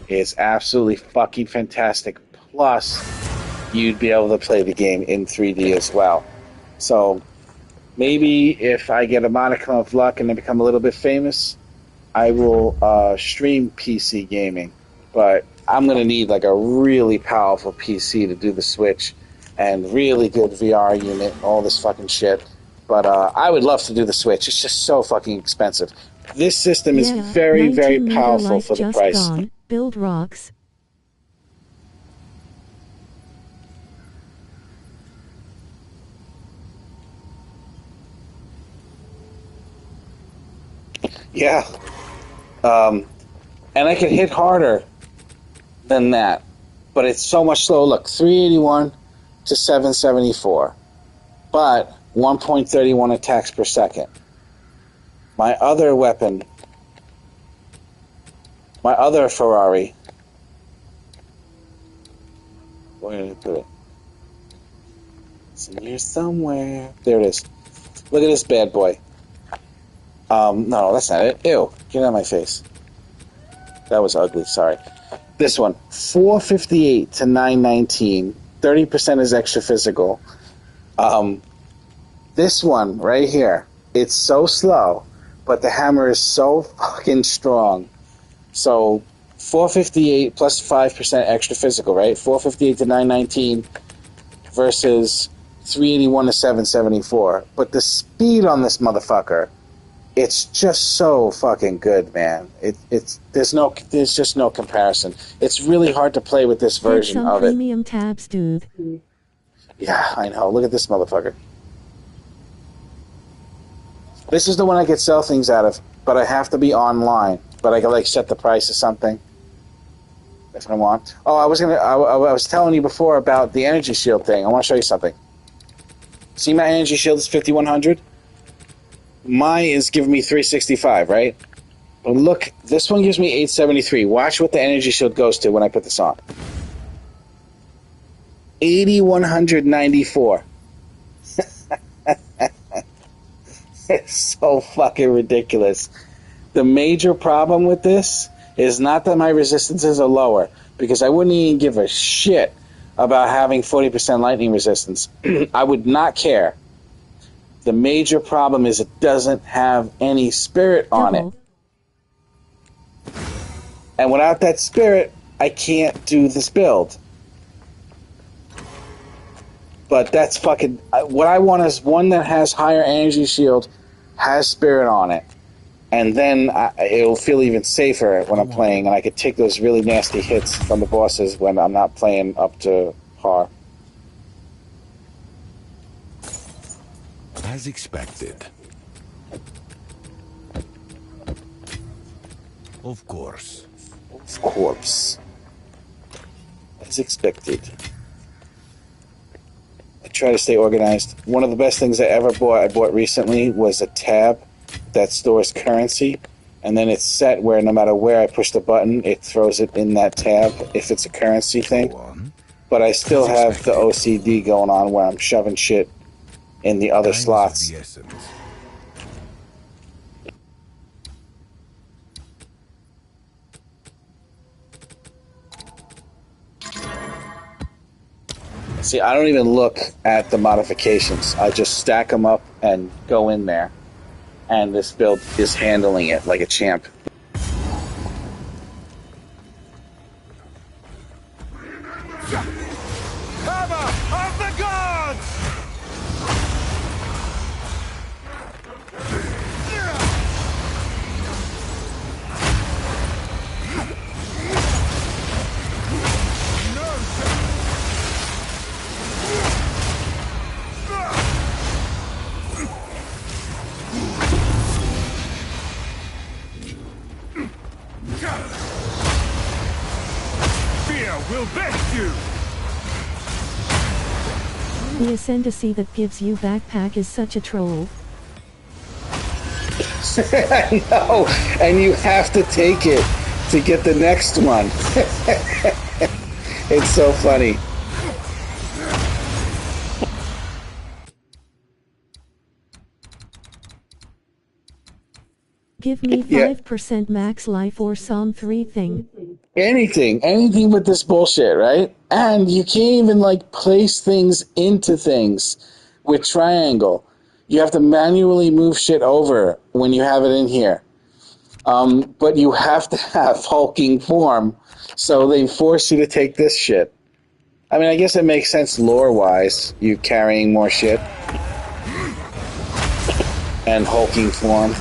is absolutely fucking fantastic. Plus, you'd be able to play the game in 3D as well. So, maybe if I get a modicum of luck and I become a little bit famous, I will stream PC gaming. But I'm going to need like a really powerful PC to do the Switch and really good VR unit, all this fucking shit. But I would love to do the Switch. It's just so fucking expensive. This system is very, very powerful for the price. Gone. Build rocks. Yeah. And I can hit harder than that. But it's so much slower. Look, 381 to 774. But 1.31 attacks per second. My other weapon, my other Ferrari, where did I put it? It's in here somewhere. There it is. Look at this bad boy. No, that's not it. Ew, get out of my face. That was ugly, sorry. This one, 458 to 919. 30% is extra physical. This one right here, it's so slow, but the hammer is so fucking strong. So 458 plus 5% extra physical, right? 458 to 919 versus 381 to 774. But the speed on this motherfucker, it's just so fucking good, man. There's just no comparison. It's really hard to play with this version some of it. Premium tabs, dude. Yeah, I know. Look at this motherfucker. This is the one I could sell things out of, but I have to be online. But I can like set the price of something if I want. Oh, I was telling you before about the energy shield thing. I want to show you something. See, my energy shield is 5100. Mine is giving me 365, right? But look, this one gives me 873. Watch what the energy shield goes to when I put this on. 8194. It's so fucking ridiculous. The major problem with this is not that my resistances are lower, because I wouldn't even give a shit about having 40% lightning resistance. I would not care. The major problem is it doesn't have any spirit on it. And without that spirit, I can't do this build. But that's fucking... What I want is one that has higher energy shield, has spirit on it, and then it'll feel even safer when I'm playing, and I could take those really nasty hits from the bosses when I'm not playing up to par. As expected. Of course. Of course. As expected. I try to stay organized. One of the best things I bought recently was a tab that stores currency, and then it's set where no matter where I push the button, it throws it in that tab if it's a currency thing. But I still have the OCD going on where I'm shoving shit in the other slots. See, I don't even look at the modifications. I just stack them up and go in there. and this build is handling it like a champ. Hammer of the gods! Fear will best you! The ascendancy that gives you backpack is such a troll. I know, and you have to take it to get the next one. It's so funny. Give me Yeah. 5% max life or Psalm 3 thing. Anything with this bullshit, right? And you can't even like place things into things with triangle. You have to manually move shit over when you have it in here. But you have to have hulking form, so they force you to take this shit. I mean, I guess it makes sense lore-wise, you carrying more shit. And hulking form.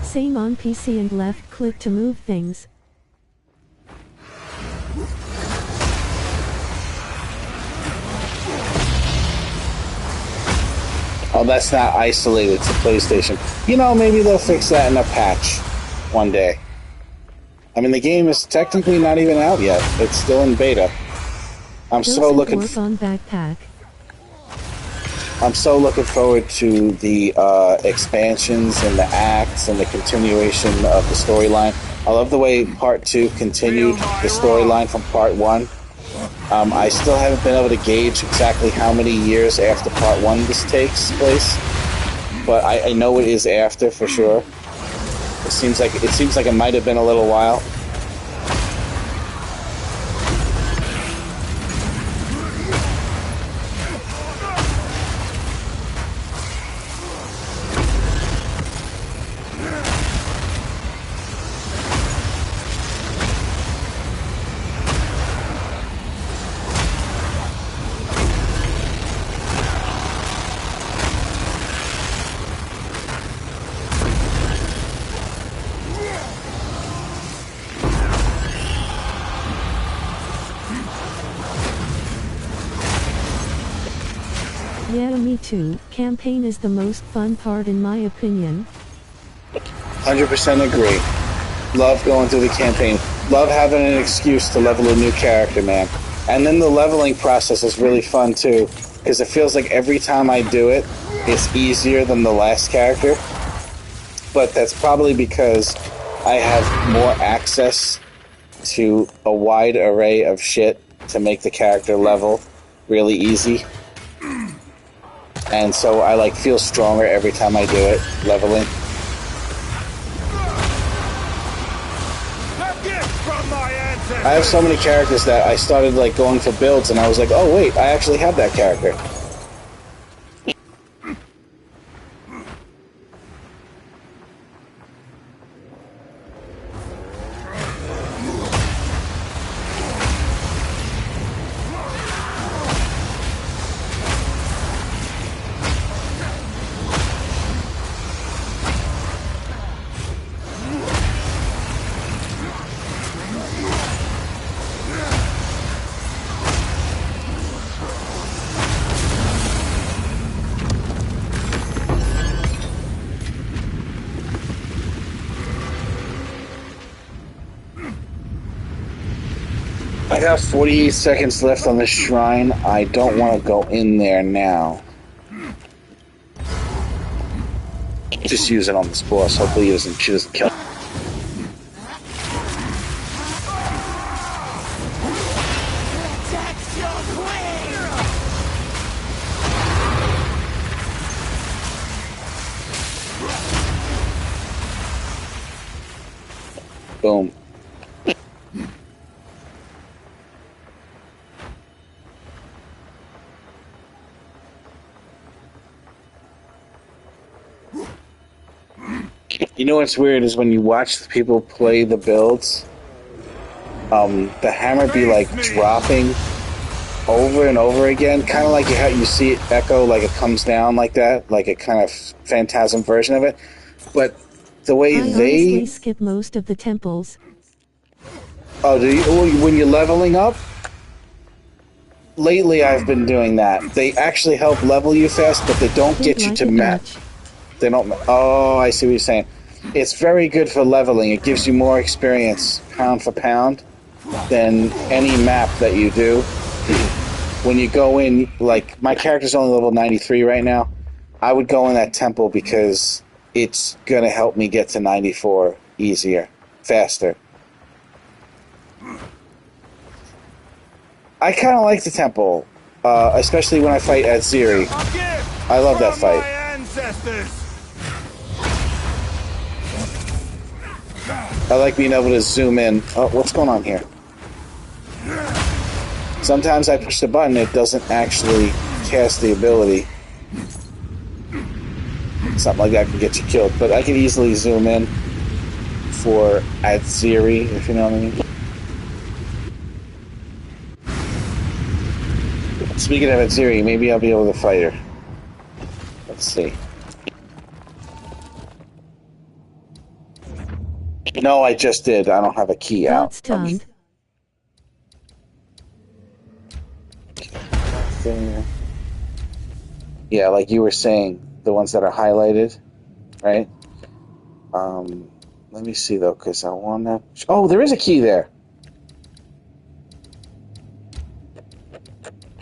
Same on PC and left click to move things. Oh, that's not isolated to PlayStation. You know, maybe they'll fix that in a patch one day. I mean, the game is technically not even out yet. It's still in beta. I'm so looking forward to the expansions and the acts and the continuation of the storyline. I love the way Part 2 continued the storyline from Part 1. I still haven't been able to gauge exactly how many years after Part 1 this takes place, but I know it is after for sure. It seems like it might have been a little while. Yeah, me too. Campaign is the most fun part in my opinion. 100% agree. Love going through the campaign. Love having an excuse to level a new character, man. And then the leveling process is really fun too, because it feels like every time I do it, it's easier than the last character. But that's probably because I have more access to a wide array of shit to make the character level really easy. And so I like feel stronger every time I do it, leveling. I have so many characters that I started like going for builds and I was like, oh wait, I actually have that character. got 48 seconds left on the shrine. I don't want to go in there now. Just use it on this boss. Hopefully she doesn't kill. Boom. You know what's weird is when you watch the people play the builds, the hammer be like dropping over and over again, kind of like how you see it echo, like it comes down like that, like a kind of phantasm version of it. But the way I honestly skip most of the temples. Oh, do you? When you're leveling up? Lately, I've been doing that. They actually help level you fast, but they don't get you to match. They don't. Oh, I see what you're saying. It's very good for leveling. It gives you more experience, pound for pound, than any map that you do. When you go in, like, my character's only level 93 right now. I would go in that temple because it's going to help me get to 94 easier, faster. I kind of like the temple, especially when I fight at Ziri. I love that fight. I like being able to zoom in. Oh, what's going on here? Sometimes I push the button, it doesn't actually cast the ability. Something like that can get you killed, but I can easily zoom in for at Ziri, if you know what I mean. Speaking of Atziri, maybe I'll be able to fight her. Let's see. No, I just did. I don't have a key out. There. Yeah, like you were saying, the ones that are highlighted, right? Let me see though, because I want to. Oh, there is a key there.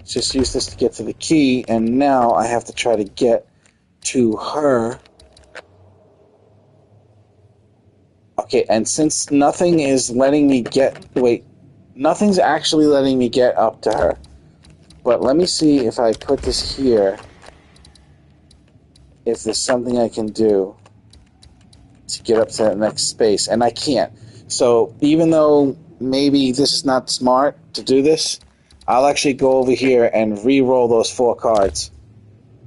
Just use this to get to the key, and now I have to try to get to her. Okay, and since nothing is letting me get... Wait, nothing's actually letting me get up to her. But let me see if I put this here, if there's something I can do to get up to that next space, and I can't. So even though maybe this is not smart to do this, I'll actually go over here and re-roll those 4 cards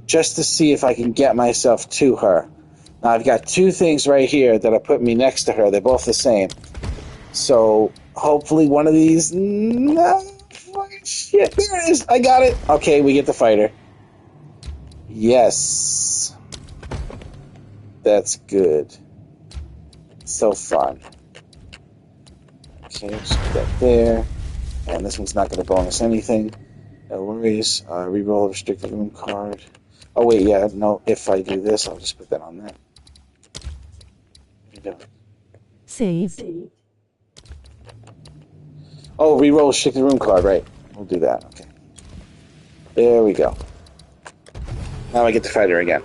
just to see if I can get myself to her. Now, I've got 2 things right here that are putting me next to her. They're both the same. So, hopefully one of these... No, fucking shit. There it is. I got it. Okay, we get the fighter. Yes. That's good. So fun. Okay, let's put that there. And this one's not going to bonus anything. No worries. Reroll a restricted room card. Oh, wait, yeah, no. If I do this, I'll just put that on there. There you go. Saved. Oh, reroll a restricted room card, right. We'll do that, okay. There we go. Now I get to fight her again.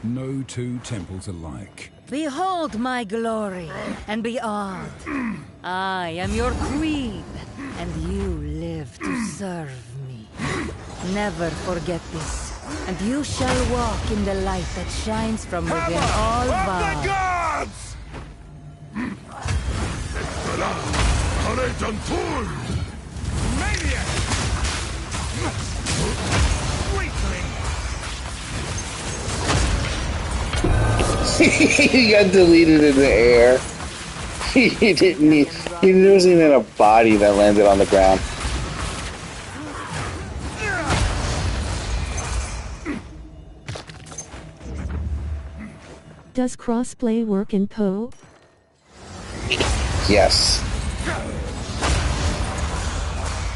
No 2 temples alike. Behold my glory, and be awed. I am your queen, and you live to serve me. Never forget this, and you shall walk in the light that shines from within all vows. Gods! Maniac! He got deleted in the air. He didn't need... He wasn't even a body that landed on the ground. Does crossplay work in PoE? Yes.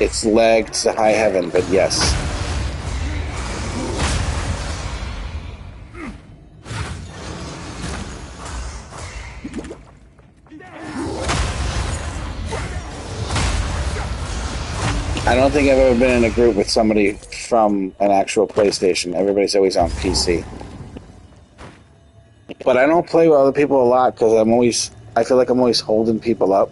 It's lagged to high heaven, but yes. I don't think I've ever been in a group with somebody from an actual PlayStation. Everybody's always on PC. But I don't play with other people a lot because I feel like I'm always holding people up.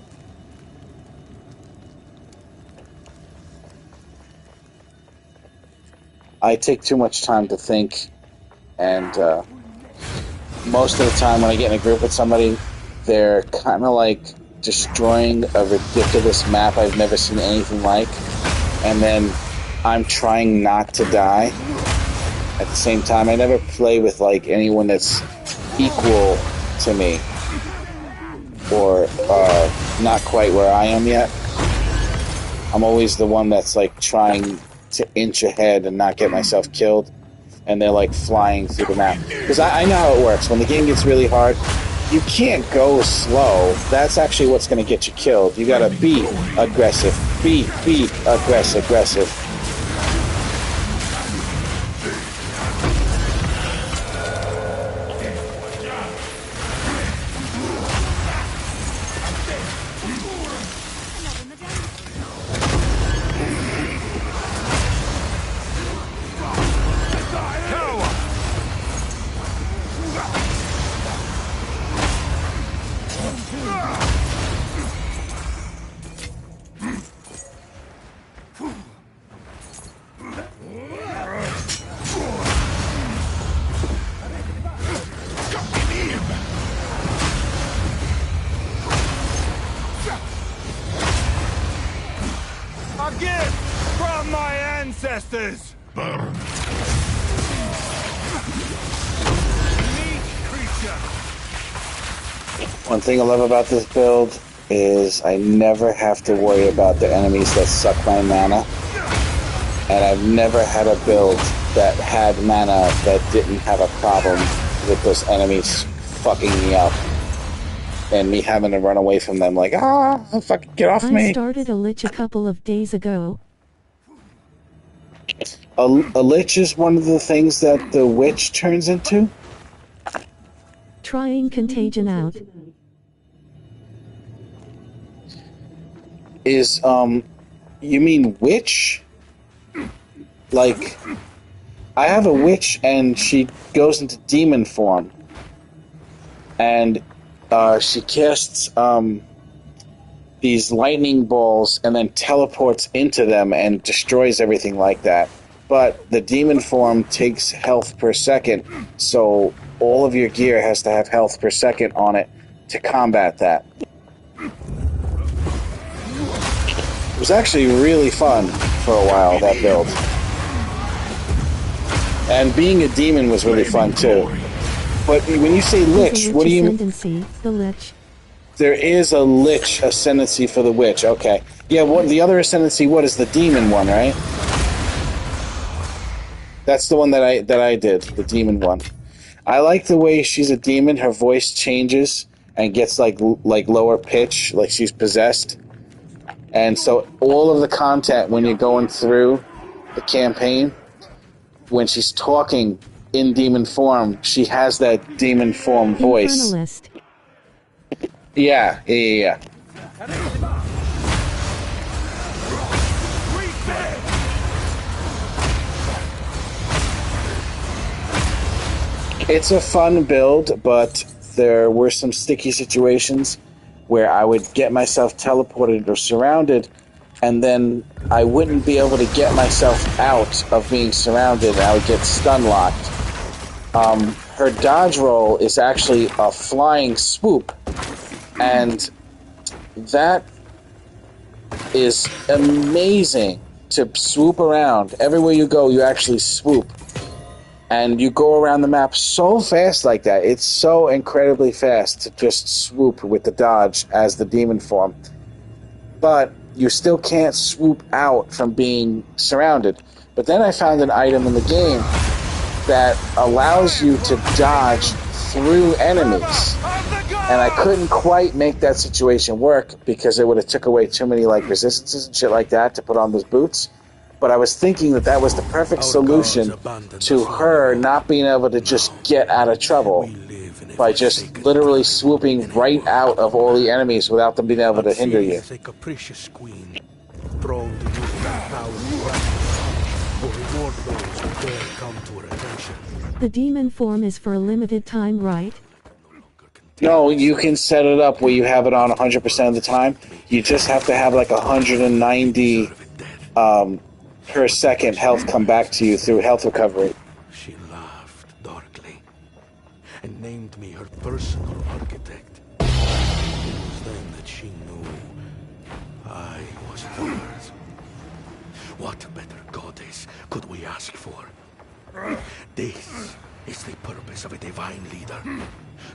I take too much time to think, and most of the time when I get in a group with somebody, they're kind of like destroying a ridiculous map I've never seen anything like, and then I'm trying not to die at the same time. I never play with like anyone that's equal to me or not quite where I am yet. I'm always the one that's like trying to inch ahead and not get myself killed, and they're like flying through the map, because I know how it works. When the game gets really hard, you can't go slow. That's actually what's going to get you killed. You gotta be aggressive, be aggressive. A gift from my ancestors! Burn. Unique creature. One thing I love about this build is I never have to worry about the enemies that suck my mana. And I've never had a build that had mana that didn't have a problem with those enemies fucking me up. And me having to run away from them like, fucking get off me. I started a lich a couple of days ago. A lich is one of the things that the witch turns into? Trying contagion out. Is, you mean witch? Like, I have a witch and she goes into demon form. And she casts these lightning balls and then teleports into them and destroys everything like that. But the demon form takes health per second, so all of your gear has to have health per second on it to combat that. It was actually really fun for a while, that build. And being a demon was really fun too. But when you say lich, what do you mean? The lich. There is a lich ascendancy for the witch. Okay. Yeah, what the other ascendancy, what is the demon one, right? That's the one that I did, the demon one. I like the way she's a demon, her voice changes and gets like lower pitch, like she's possessed. And so all of the content when you're going through the campaign, when she's talking in demon form, she has that demon form voice. Infernalist. Yeah. It's a fun build, but there were some sticky situations where I would get myself teleported or surrounded, and then I wouldn't be able to get myself out of being surrounded, and I would get stun locked. Her dodge roll is actually a flying swoop, and that is amazing to swoop around. Everywhere you go, you actually swoop. And you go around the map so fast like that. It's so incredibly fast to just swoop with the dodge as the demon form. But you still can't swoop out from being surrounded. But then I found an item in the game that allows you to dodge through enemies. And I couldn't quite make that situation work because it would have took away too many like resistances and shit like that to put on those boots. But I was thinking that that was the perfect solution to her not being able to just get out of trouble by just literally swooping right out of all the enemies without them being able to hinder you. A capricious queen, prone to use power and practice will reward those who dare come to our attention. The demon form is for a limited time, right? No, you can set it up where you have it on 100% of the time. You just have to have like 190 per second health come back to you through health recovery. She laughed darkly and named me her personal architect. It was then that she knew I was hers. What better goddess could we ask for? This is the purpose of a divine leader.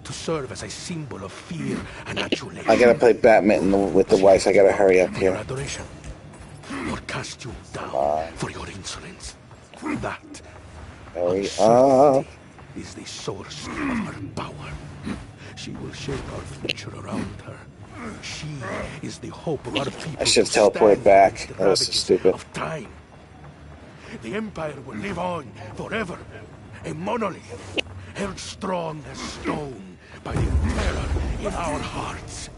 To serve as a symbol of fear and adulation. I gotta play badminton with the wife. I gotta hurry up here. Adoration. Or cast you down for your insolence. That Hurry up. is the source of her power. She will shape our future around her. She is the hope of our people. I should have teleported back. That was so stupid. Of time. The Empire will live on forever. A monolith, held strong as stone by the terror in our hearts.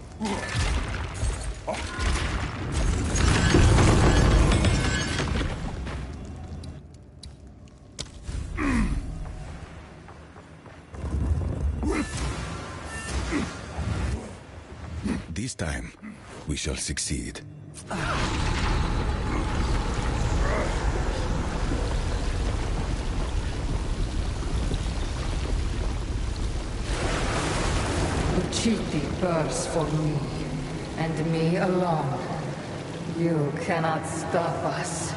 This time, we shall succeed. Chiefly bursts for me, and me alone. You cannot stop us.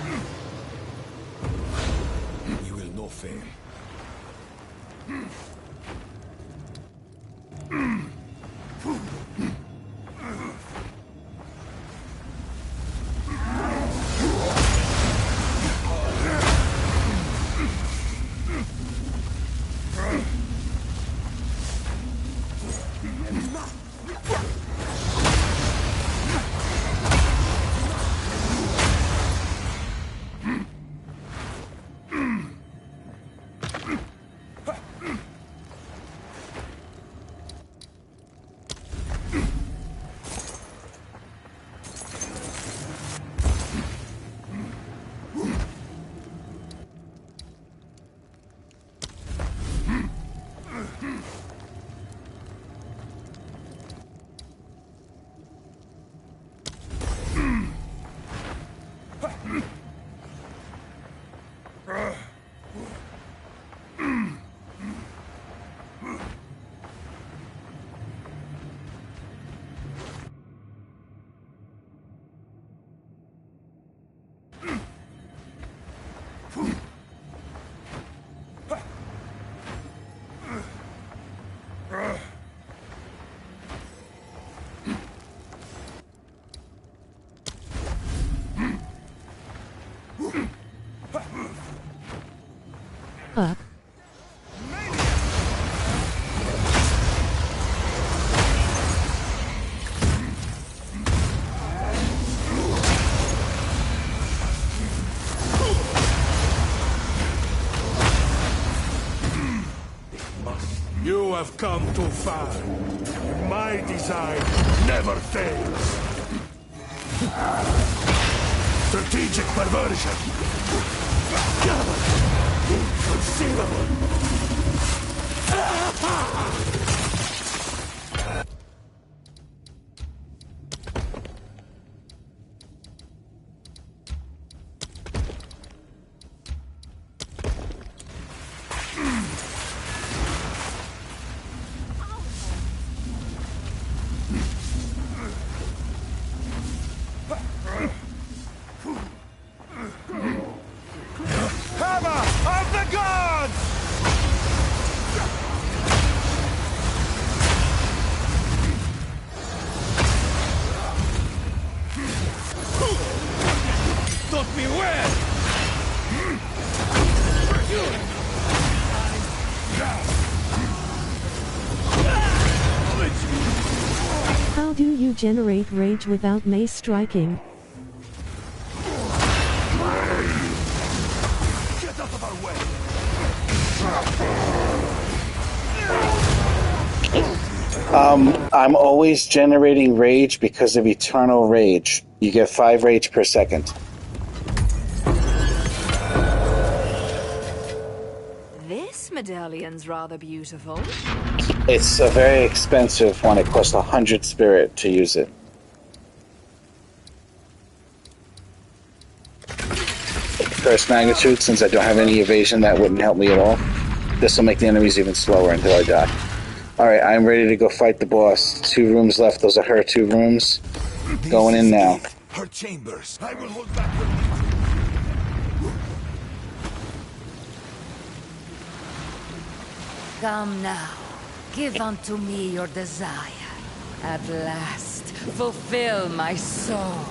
You will not fail. Up. You have come too far. My design never fails. Strategic perversion. Inconceivable. Hammer of the gods! Taught me well! How do you generate rage without mace striking? Get out of our way! I'm always generating rage because of eternal rage. You get 5 rage per second. medallion's rather beautiful. It's a very expensive one. It costs 100 spirit to use it. First magnitude, since I don't have any evasion, that wouldn't help me at all. This will make the enemies even slower until I die. Alright, I'm ready to go fight the boss. 2 rooms left. Those are her 2 rooms. Going in now. Her chambers. I will hold back her. Come now, give unto me your desire. At last, fulfill my soul.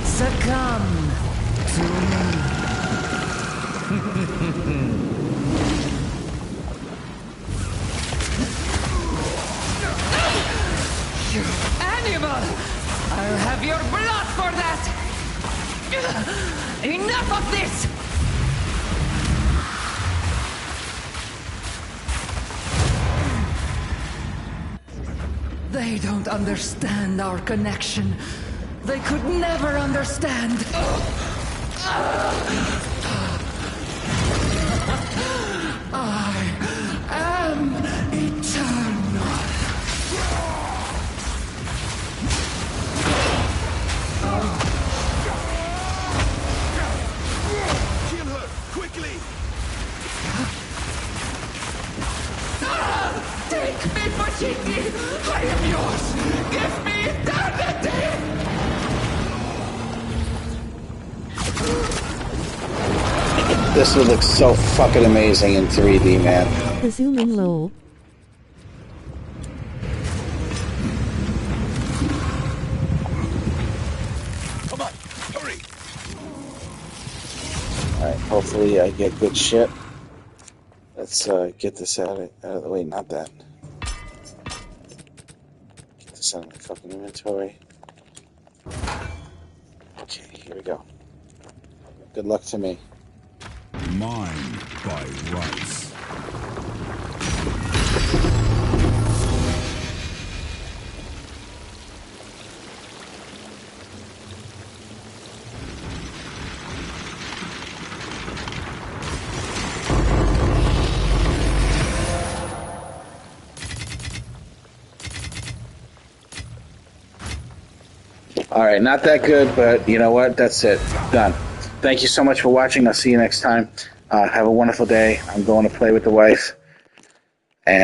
Succumb to me. You animal! I'll have your blood for that! Enough of this! They don't understand our connection. They could never understand. I am eternal. Kill her, quickly! Take me, Pachiki! I am yours! Give me eternity! This would look so fucking amazing in 3D, man. Zoom in low. Come on, hurry! Alright, hopefully I get good shit. Let's get this out of the way. Not that. Get this out of my fucking inventory. Okay, here we go. Good luck to me. Mine by rights. Alright, not that good, but you know what? That's it. Done. Thank you so much for watching. I'll see you next time. Have a wonderful day. I'm going to play with the wife. And